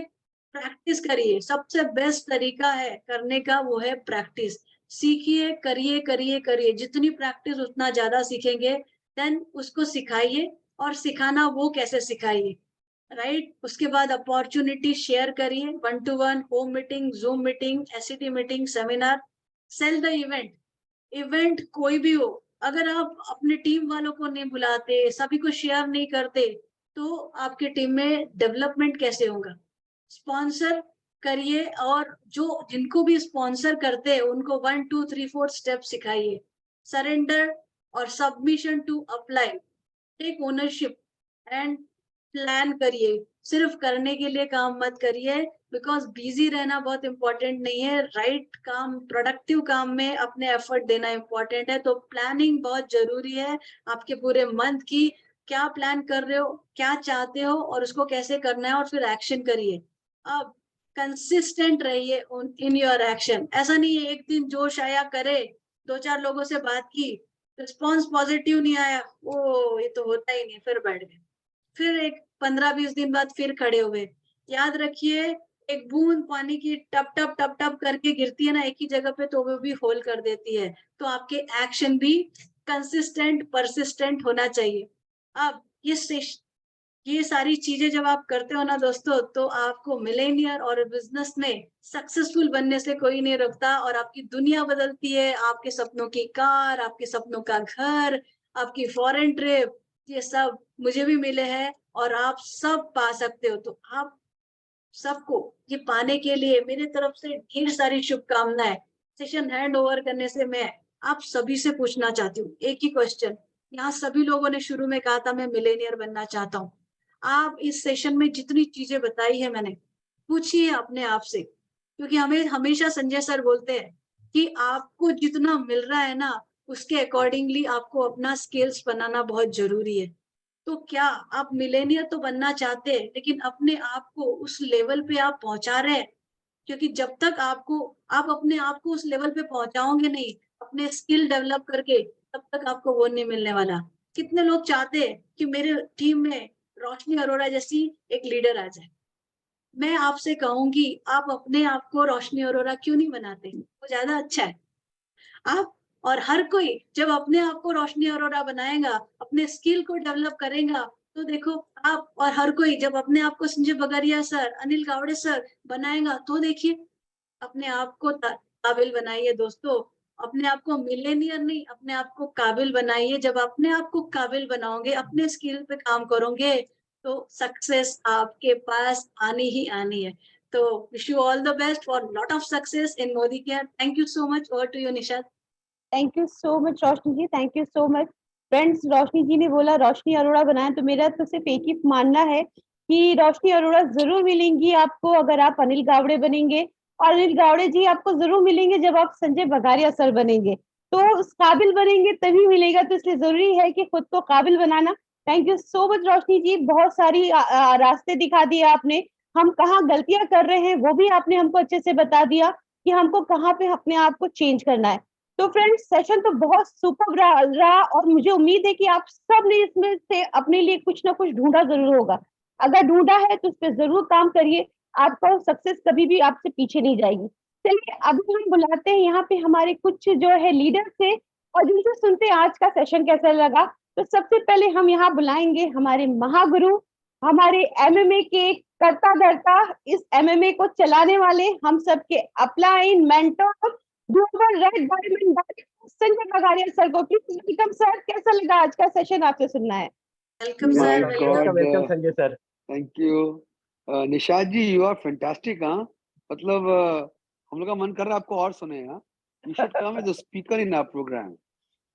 A: प्रैक्टिस करिए। सबसे बेस्ट तरीका है करने का वो है प्रैक्टिस। सीखिए, करिए करिए करिए, जितनी प्रैक्टिस उतना ज्यादा सीखेंगे। देन उसको सिखाइए, और सिखाना वो कैसे सिखाइए, राइट। उसके बाद अपॉर्चुनिटी शेयर करिए, 1-to-1 home meeting, Zoom meeting, SET meeting, seminar, sell the event. Event कोई भी हो, अगर आप अपने टीम वालों को नहीं बुलाते, सभी को शेयर नहीं करते, तो आपके टीम में डेवलपमेंट कैसे होगा। स्पॉन्सर करिए, और जो जिनको भी स्पॉन्सर करते हैं उनको 1 2 3 4 स्टेप सिखाइए। सरेंडर और submission to apply, take ownership and plan करिए। सिर्फ करने के लिए काम मत करिए, बिकॉज बिजी रहना बहुत इंपॉर्टेंट नहीं है, राइट काम, प्रोडक्टिव काम में अपने एफर्ट देना इंपॉर्टेंट है। तो प्लानिंग बहुत जरूरी है आपके पूरे मंथ की, क्या प्लान कर रहे हो, क्या चाहते हो, और उसको कैसे करना है, और फिर एक्शन करिए। अब कंसिस्टेंट रहिए इन योर एक्शन। ऐसा नहीं है एक दिन जोश आया करे, 2-4 लोगों से बात की, रिस्पॉन्स पॉजिटिव नहीं आया, ओ ये तो होता ही नहीं, फिर बैठ गए, फिर एक 15-20 दिन बाद फिर खड़े हुए। याद रखिए, एक बूंद पानी की टप टप टप टप करके गिरती है ना एक ही जगह पे, तो वो भी होल कर देती है। तो आपके एक्शन भी कंसिस्टेंट परसिस्टेंट होना चाहिए। अब ये सारी चीजें जब आप करते हो ना दोस्तों, तो आपको मिलेनियर और बिजनेस में सक्सेसफुल बनने से कोई नहीं रोकता, और आपकी दुनिया बदलती है। आपके सपनों की कार, आपके सपनों का घर, आपकी फॉरेन ट्रिप, ये सब मुझे भी मिले हैं, और आप सब पा सकते हो। तो आप सबको ये पाने के लिए मेरे तरफ से ढेर सारी शुभकामनाएं। सेशन हैंड ओवर करने से मैं आप सभी से पूछना चाहती हूँ एक ही क्वेश्चन। यहाँ सभी लोगों ने शुरू में कहा था मैं मिलेनियर बनना चाहता हूँ। आप इस सेशन में जितनी चीजें बताई है मैंने, पूछिए अपने आप से, क्योंकि हमें हमेशा संजय सर बोलते हैं कि आपको जितना मिल रहा है ना, उसके अकॉर्डिंगली आपको अपना स्किल्स बनाना बहुत जरूरी है। तो क्या आप मिलेनियर तो बनना चाहते हैं, लेकिन अपने आप को उस लेवल पे आप पहुंचा रहे हैं? क्योंकि जब तक आप अपने आप को उस लेवल पे पहुंचाओगे नहीं अपने स्किल डेवलप करके, तब तक आपको वो नहीं मिलने वाला। कितने लोग चाहते हैं कि मेरे टीम में रोशनी अरोड़ा जैसी एक लीडर आ जाए। मैं आपसे कहूंगी, आप अपने आप को रोशनी अरोड़ा क्यों नहीं बनाते, वो ज्यादा अच्छा है। आप और हर कोई जब अपने आप को रोशनी अरोड़ा बनाएगा, अपने स्किल को डेवलप करेगा, तो देखो आप और हर कोई जब अपने आप को संजय बगरिया सर, अनिल गावड़े सर बनाएगा, तो देखिए अपने आप को काबिल बनाइए दोस्तों। अपने आप को मिलेनियर नहीं, अपने आप को काबिल बनाइए। जब अपने आप को काबिल बनाओगे, अपने स्किल पे काम करोगे, तो सक्सेस आपके पास आनी ही आनी है। तो wish you all the best for lot of success in Modicare. Thank you so much. Over to you Nisha.
C: Thank you so much Roshni ji, thank you so much. Friends, Roshni ji ने बोला रोशनी अरोड़ा बनाए, तो मेरा तो सिर्फ एक ही मानना है कि रोशनी अरोड़ा जरूर मिलेंगी आपको अगर आप अनिल गावड़े बनेंगे, और अनिल गावड़े जी आपको जरूर मिलेंगे जब आप संजय बगारिया सर बनेंगे। तो उस काबिल बनेंगे तभी मिलेगा, तो इसलिए जरूरी है कि खुद को काबिल बनाना। Thank you so much Roshni जी, बहुत सारी रास्ते दिखा दिए आपने, हम कहाँ गलतियां कर रहे हैं वो भी आपने हमको अच्छे से बता दिया कि हमको कहाँ पे अपने आप को चेंज करना है। तो फ्रेंड्स, सेशन तो बहुत सुपर रहा, और मुझे उम्मीद है कि आप सब ने इसमें से अपने लिए कुछ ना कुछ ढूंढा जरूर होगा। अगर ढूंढा है तो उस पर जरूर काम करिए, आपका सक्सेस कभी भी आपसे पीछे नहीं जाएगी। चलिए अभी हम बुलाते हैं यहाँ पे हमारे कुछ जो है लीडर थे, और जिनसे सुनते हैं आज का सेशन कैसा लगा। तो सबसे पहले हम यहाँ बुलाएंगे हमारे महागुरु, हमारे एमएमए के करता धरता, इस एमएमए को चलाने वाले, हम सबके upline mentor, global red diamond Sanjay Bagaria sir को। प्लीज वेलकम सर, कैसा लगा आज का सेशन आपसे सुनना है?
A: Welcome
D: My
A: sir,
D: God,
E: welcome Sanjay sir.
D: Thank you. Nishad ji, you are fantastic. हाँ, मतलब हम लोग का मन कर रहा है आपको और सुने। हाँ, you should come as a speaker in our program.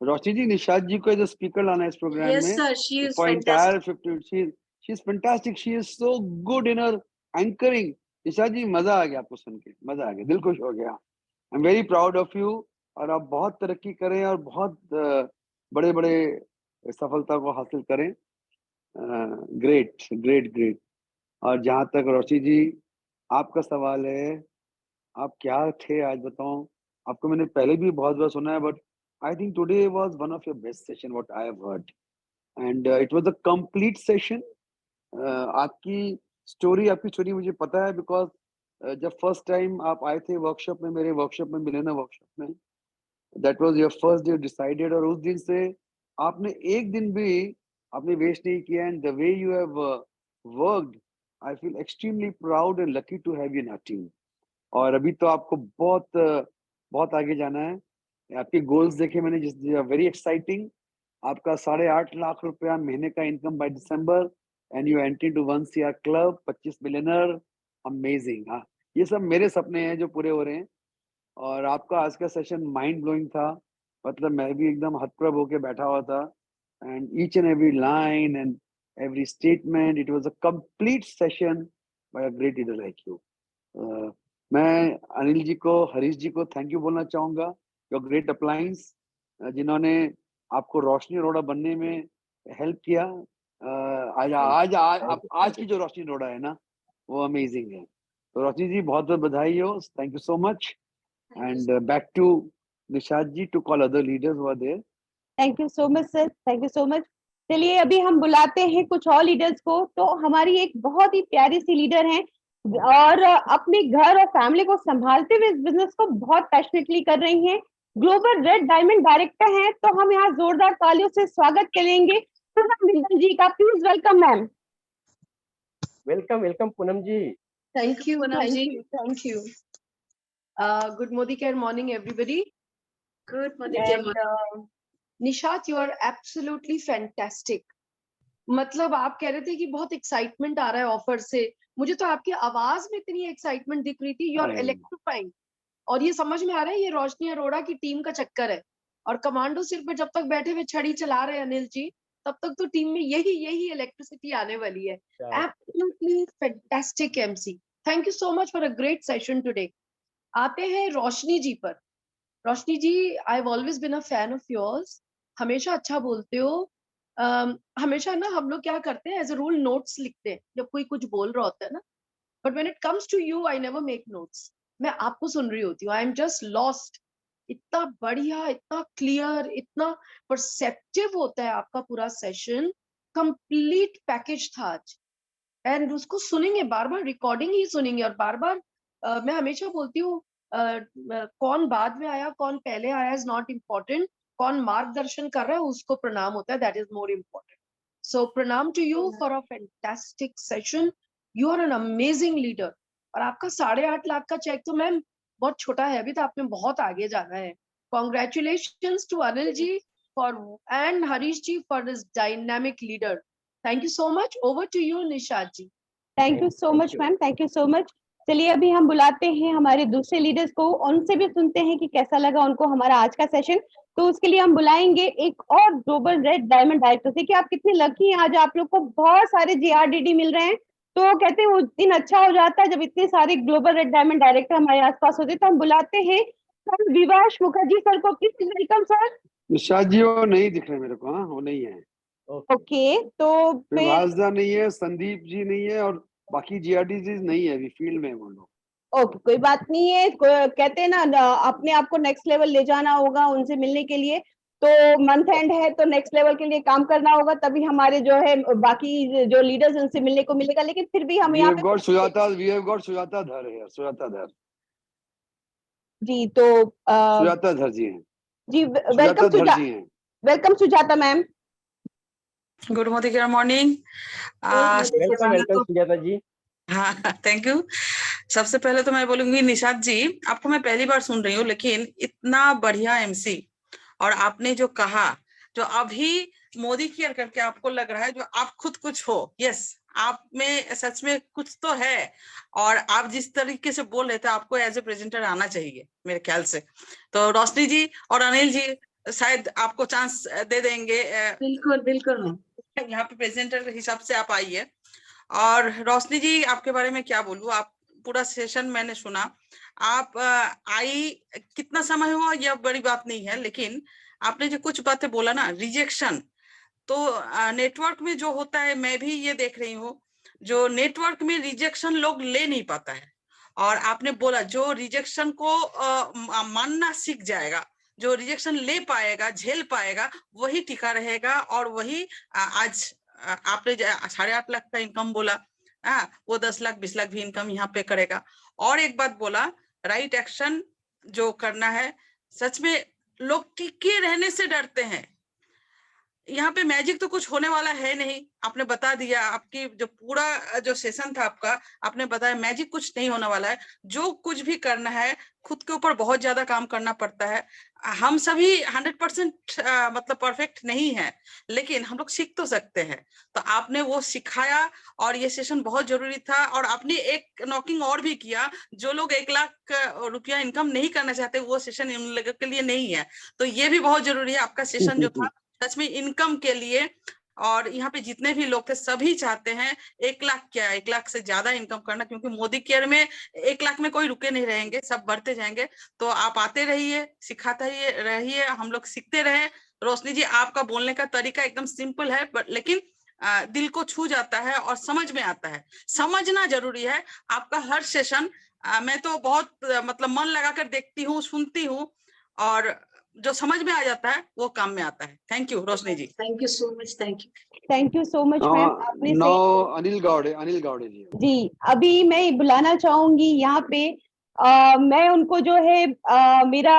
D: Roshni ji, Nishad ji को एज अ स्पीकर लाना है इस प्रोग्राम
A: यस
D: में
A: sir, she is
D: for
A: fantastic.
D: Entire 50। She is fantastic, she is so good in her anchoring. Nishad ji, मजा आ गया आपको सुन के, मजा आ गया, दिल खुश हो गया। I am very proud of you. और आप बहुत तरक्की करें और बहुत बड़े बड़े सफलता को हासिल करें। Great great great. और जहां तक रोशी जी आपका सवाल है, आप क्या थे आज बताऊं। आपको मैंने पहले भी बहुत बार सुना है, but I think today was one of your best session what I have heard, and it was a complete session. आपकी स्टोरी मुझे पता है, बिकॉज जब फर्स्ट टाइम आप आए थे वर्कशॉप में, मेरे वर्कशॉप में, मिलेना वर्कशॉप में, that was your first day decided. और उस दिन से आपने एक दिन भी आपने वेस्ट नहीं किया, and the way you have worked, I feel extremely proud and lucky to have you in our team. और अभी तो आपको बहुत आगे जाना है। आपके गोल्स देखे मैंने, जिस वेरी एक्साइटिंग। आपका 8.5 लाख रुपया महीने का income by December, and you entry to 1 CR club, 25 millionaire. Amazing. हाँ, ये सब मेरे सपने हैं जो पूरे हो रहे हैं। और आपका आज का सेशन माइंड ब्लोइंग था। मतलब मैं भी एकदम हतप्रभ होके बैठा हुआ था, and each and every line and every statement, it was a complete session by a great leader like you. मैं अनिल जी को, हरीश जी को थैंक यू बोलना चाहूंगा, योर ग्रेट अप्लायंस, जिन्होंने आपको रोशनी अरोड़ा बनने में हेल्प किया। आज की जो रोशनी अरोड़ा है ना, वो अमेजिंग है। तो रोशनी जी, बहुत बहुत बधाई हो, thank you so much. And back to Nishad ji to call other leaders who are there.
C: Thank you so much sir, thank you so much. चलिए अभी हम बुलाते हैं कुछ और लीडर्स को। तो हमारी एक बहुत ही प्यारी सी लीडर हैं और अपने घर और फैमिली को संभालते हुए इस बिजनेस को बहुत पैशनेटली कर रही हैं। ग्लोबल रेड डायमंड डायरेक्टर हैं। तो हम यहाँ जोरदार तालियों से स्वागत करेंगे पूनम मित्तल जी का। Please welcome ma'am.
E: Welcome Poonam ji.
F: Thank you,
A: Poonam
F: thank
A: ji.
F: you, thank you. Good Modicare morning, everybody.
A: Good morning.
F: And Nishat, you are absolutely fantastic. मतलब आप कह रहे थे कि बहुत एक्साइटमेंट आ रहा है ऑफर से, मुझे तो आपकी आवाज में इतनी एक्साइटमेंट दिख रही थी। यू आर
D: अरे।
F: इलेक्ट्रीफाइंग। और ये समझ में आ रहा है, ये रोशनी अरोड़ा की टीम का चक्कर है। और कमांडो सिर पे जब तक बैठे हुए छड़ी चला रहे हैं अनिल जी, तब तक तो टीम में यही इलेक्ट्रिसिटी आने वाली है। Absolutely fantastic MC. Thank you so much for a great session today. आते हैं रोशनी जी पर। Roshni ji, I have always been a fan of yours. हमेशा अच्छा बोलते हो। हमेशा ना हम लोग क्या करते हैं, एज अ रूल नोट्स लिखते हैं जब कोई कुछ बोल रहा होता है ना, but when it comes to you I never make notes. मैं आपको सुन रही होती हूँ, आई एम जस्ट लॉस्ट। इतना बढ़िया, इतना क्लियर, इतना परसेप्टिव होता है आपका पूरा सेशन। कंप्लीट पैकेज था आज। एंड उसको सुनेंगे बार बार, रिकॉर्डिंग ही सुनेंगे। और बार बार मैं हमेशा बोलती हूँ, कौन बाद में आया कौन पहले आया इज नॉट इम्पोर्टेंट, कौन मार्गदर्शन कर रहा है उसको प्रणाम होता है, that is more important. So प्रणाम to you for a fantastic session. You are an amazing leader. और आपका 8.5 लाख का चेक तो मैम बहुत छोटा है, अभी तो आपने बहुत आगे जाना है। Congratulations to Anil ji for and Harish ji for this dynamic leader. Thank you so much. Over to you Nishad ji.
C: Thank you so much ma'am, thank you so much. चलिए अभी हम बुलाते हैं हमारे दूसरे लीडर्स को, उनसे भी सुनते हैं कि कैसा लगा उनको हमारा आज का सेशन। तो उसके लिए हम बुलाएंगे एक और ग्लोबल रेड डायमंड डायरेक्टर से। कि आप कितने लकी हैं, आज आप लोग को बहुत सारे GRDD मिल रहे हैं। तो कहते हैं वो दिन अच्छा हो जाता है जब इतने सारे ग्लोबल रेड डायमंड डायरेक्टर हमारे आसपास होते। तो हम बुलाते हैं सर विवाश मुखर्जी सर को। Please welcome sir.
D: Nishad ji वो नहीं दिख रहे मेरे को। हाँ, वो नहीं है।
C: ओके, तो फिर
D: विभासदा नहीं है, संदीप जी नहीं है, और बाकी GRD जी नहीं है, अभी फील्ड में है वो लोग।
C: ओके, कोई बात नहीं है। कहते हैं ना, अपने आप को नेक्स्ट लेवल ले जाना होगा उनसे मिलने के लिए। तो मंथ एंड है तो नेक्स्ट लेवल के लिए काम करना होगा, तभी हमारे जो है बाकी जो लीडर्स उनसे मिलने को मिलेगा। लेकिन फिर भी हम
D: We
C: यहाँ
D: have
C: पे
D: got Sujata Dhar here, Sujata Dhar।
C: जी, तो
D: सुजाता धर जी हैं।
C: जी
D: सुजाता धर जी हैं।
C: Welcome Sujata ma'am.
G: Good morning.
E: Welcome Sujata ji.
G: हाँ, थैंक यू। सबसे पहले तो मैं बोलूंगी निशाद जी, आपको मैं पहली बार सुन रही हूँ, लेकिन इतना बढ़िया MC। और आपने जो कहा, जो अभी मोदी केयर करके आपको लग रहा है जो आप खुद कुछ हो, यस आप में सच में कुछ तो है, और आप जिस तरीके से बोल रहे थे आपको एज ए प्रेजेंटर आना चाहिए मेरे ख्याल से। तो रोशनी जी और अनिल जी शायद आपको चांस दे देंगे,
A: बिल्कुल बिल्कुल मैम।
G: यहाँ पे प्रेजेंटर के हिसाब से आप आइए। और रोशनी जी आपके बारे में क्या बोलूं, आप पूरा सेशन मैंने सुना, आप आई कितना समय हुआ यह बड़ी बात नहीं है, लेकिन आपने जो कुछ बातें बोला ना, रिजेक्शन, तो नेटवर्क में जो होता है मैं भी ये देख रही हूँ, जो नेटवर्क में रिजेक्शन लोग ले नहीं पाता है, और आपने बोला जो रिजेक्शन को मानना सीख जाएगा, जो रिजेक्शन ले पाएगा, झेल पाएगा, वही टिका रहेगा, और वही आज आपने 8.5 लाख का इनकम बोला, वो 10 लाख 20 लाख भी इनकम यहाँ पे करेगा। और एक बात बोला, राइट एक्शन जो करना है, सच में लोग टिके रहने से डरते हैं, यहाँ पे मैजिक तो कुछ होने वाला है नहीं, आपने बता दिया, आपकी जो पूरा जो सेशन था आपका, आपने बताया मैजिक कुछ नहीं होने वाला है, जो कुछ भी करना है खुद के ऊपर बहुत ज्यादा काम करना पड़ता है। हम सभी 100% मतलब परफेक्ट नहीं है, लेकिन हम लोग सीख तो सकते हैं, तो आपने वो सिखाया, और ये सेशन बहुत जरूरी था। और आपने एक नॉकिंग और भी किया, जो लोग 1 लाख रुपया इनकम नहीं करना चाहते वो सेशन इन लोगों के लिए नहीं है, तो ये भी बहुत जरूरी है। आपका सेशन जो था सच में इनकम के लिए, और यहाँ पे जितने भी लोग थे सभी चाहते हैं 1 लाख क्या, 1 लाख से ज्यादा इनकम करना, क्योंकि मोदी केयर में 1 लाख में कोई रुके नहीं रहेंगे, सब बढ़ते जाएंगे। तो आप आते रहिए, सिखाते रहिए, हम लोग सीखते रहे। रोशनी जी आपका बोलने का तरीका एकदम सिंपल है, लेकिन दिल को छू जाता है और समझ में आता है, समझना जरूरी है। आपका हर सेशन मैं तो बहुत मतलब मन लगाकर देखती हूँ, सुनती हूँ, और जो समझ में आ जाता है वो काम में आता है। Thank you Roshni ji.
A: Thank you so much,
C: thank you so much ma'am, आपने
D: नो
C: सही।
D: अनिल गावड़े जी।
C: जी, अभी मैं बुलाना चाहूंगी यहाँ पे, मैं उनको जो है मेरा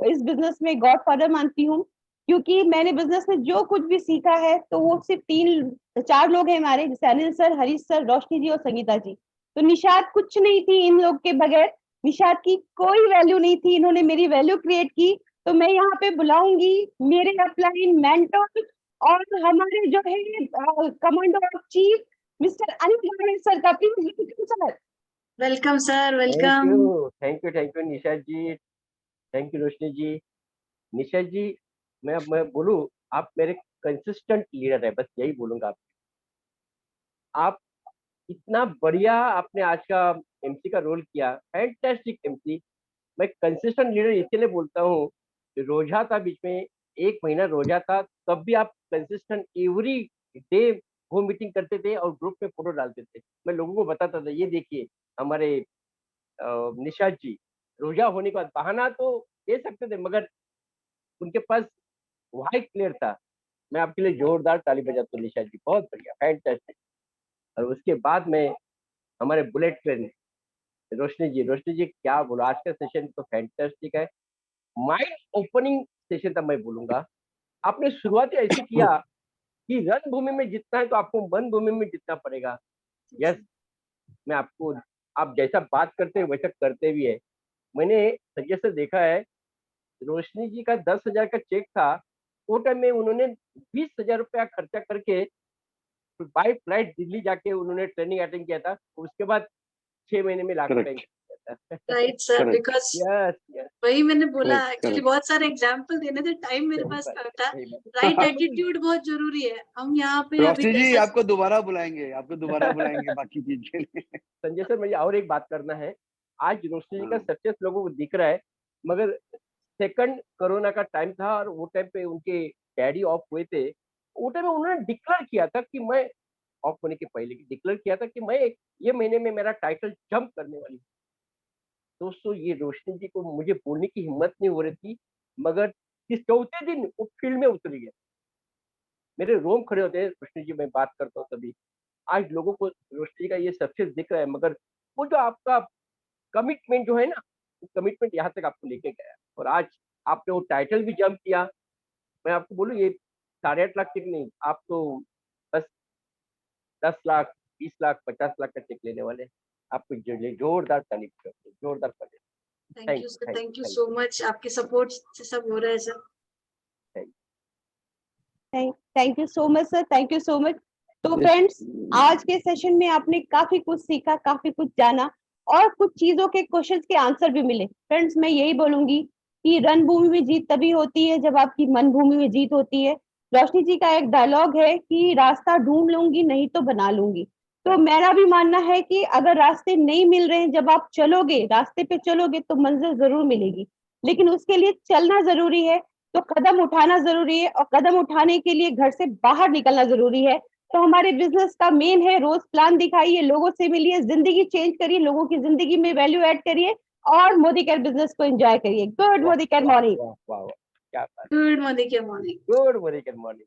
C: इस बिजनेस में गॉडफादर मानती हूँ, क्योंकि मैंने बिजनेस में जो कुछ भी सीखा है तो वो सिर्फ 4 लोग हैं हमारे, जैसे अनिल सर, हरीश सर, रोशनी जी और संगीता जी। तो निशात कुछ नहीं थी इन लोग के बगैर, निशात की कोई वैल्यू नहीं थी, इन्होंने मेरी वैल्यू क्रिएट की। तो मैं यहाँ पे बुलाऊंगी मेरे अपलाइन मेंटर और हमारे जो है commando of chief mister Anil Gawade sir का, please welcome sir.
A: Welcome sir,
E: thank
A: welcome.
E: You thank you thank you Nisha ji, thank you Roshni ji. Nisha ji, मैं बोलूं, आप मेरे कंसिस्टेंट लीडर है, बस यही बोलूंगा। आप इतना बढ़िया आपने आज का एमसी का रोल किया, फैंटास्टिक एमसी। मैं कंसिस्टेंट लीडर इसलिए बोलता हूँ, रोजा था बीच में, 1 महीना रोजा था, तब भी आप कंसिस्टेंट एवरी डे वो मीटिंग करते थे और ग्रुप में फोटो डालते थे। मैं लोगों को बताता था, ये देखिए हमारे निशाद जी रोजा होने के बाद, बहाना तो दे सकते थे मगर उनके पास वाई क्लियर था। मैं आपके लिए जोरदार ताली बजाता हूँ निशाद जी, बहुत बढ़िया, फैंटास्टिक। और उसके बाद में हमारे बुलेट ट्रेन रोशनी जी क्या बोलो, आज का सेशन तो फैंटास्टिक है, माइंड ओपनिंग सेशन था मैं बोलूंगा। आपने शुरुआत ऐसे किया कि रणभूमि में जीतना है तो आपको वन भूमि में जीतना पड़ेगा। यस, मैं आपको, आप जैसा बात करते हैं वैसा करते भी है। मैंने संजय से देखा है, रोशनी जी का 10,000 का चेक था, वो टाइम में उन्होंने 20,000 रुपया खर्चा करके बाई फ्लाइट दिल्ली जाके उन्होंने ट्रेनिंग अटेंड किया था, उसके बाद 6 महीने में लाख रुपए किया था।
A: Right sir, because
E: yes yes,
A: वही मैंने बोला,
D: Correct,
A: एक्चुअली
D: correct.
A: बहुत सारे एग्जाम्पल देने थे, टाइम मेरे
E: सही
A: पास
E: बात
A: कम
E: है,
A: था।
E: सही बात
A: राइट
E: है।
A: एटीट्यूड बहुत जरूरी है। हम यहाँ पे अभी
D: रोशनी जी
A: जैसा
D: आपको दोबारा बुलाएंगे बाकी चीज के लिए।
E: संजय सर, मुझे और एक बात करना है। आज रोशनी जी का
D: हाँ।
E: सक्सेस लोगों को दिख रहा है, मगर सेकंड कोरोना का टाइम था और वो टाइम पे उनके डैडी ऑफ हुए थे। वो टाइम में उन्होंने डिक्लेयर किया था कि मैं, ऑफ होने के पहले डिक्लेयर किया था कि मैं ये महीने में मेरा टाइटल जंप करने वाली हूँ। दोस्तों, ये रोशनी जी को मुझे बोलने की हिम्मत नहीं हो रही थी, मगर इस चौथे दिन वो फील्ड में उतर गए। मेरे रोम खड़े होते हैं रोशनी जी, मैं बात करता हूँ तभी। आज लोगों को रोशनी का ये सक्सेस दिख रहा है, मगर वो जो आपका कमिटमेंट जो है ना, वो कमिटमेंट यहाँ तक आपको लेके गया, और आज आपने वो टाइटल भी जंप किया। मैं आपको बोलूँ, ये 8.5 लाख चेक नहीं, आप तो बस 10 लाख 20 लाख 50 लाख का चेक लेने वाले। आपको जोरदार तारीफ करते हैं, जोरदार तारीफ।
A: Thank you sir, thank you so much. आपके सपोर्ट से सब हो रहा है sir.
C: Thank you so much sir, thank you so much. तो फ्रेंड्स, आज के सेशन में आपने काफी कुछ सीखा, काफी कुछ जाना और कुछ चीजों के क्वेश्चंस के आंसर भी मिले। फ्रेंड्स, मैं यही बोलूंगी कि रणभूमि में जीत तभी होती है जब आपकी मन भूमि में जीत होती है। रोशनी जी का एक डायलॉग है कि रास्ता ढूंढ लूंगी नहीं तो बना लूंगी। तो मेरा भी मानना है कि अगर रास्ते नहीं मिल रहे हैं, जब आप चलोगे, रास्ते पे चलोगे तो मंजिल जरूर मिलेगी, लेकिन उसके लिए चलना जरूरी है। तो कदम उठाना जरूरी है और कदम उठाने के लिए घर से बाहर निकलना जरूरी है। तो हमारे बिजनेस का मेन है, रोज प्लान दिखाइए, लोगों से मिलिए, जिंदगी चेंज करिए, लोगों की जिंदगी में वैल्यू ऐड करिए और मोदी केयर बिजनेस को एंजॉय करिए। Good Modi care morning.
E: वाह वाह वाह, क्या बात,
A: गुड मॉर्निंग के morning.
E: Good Modi care morning.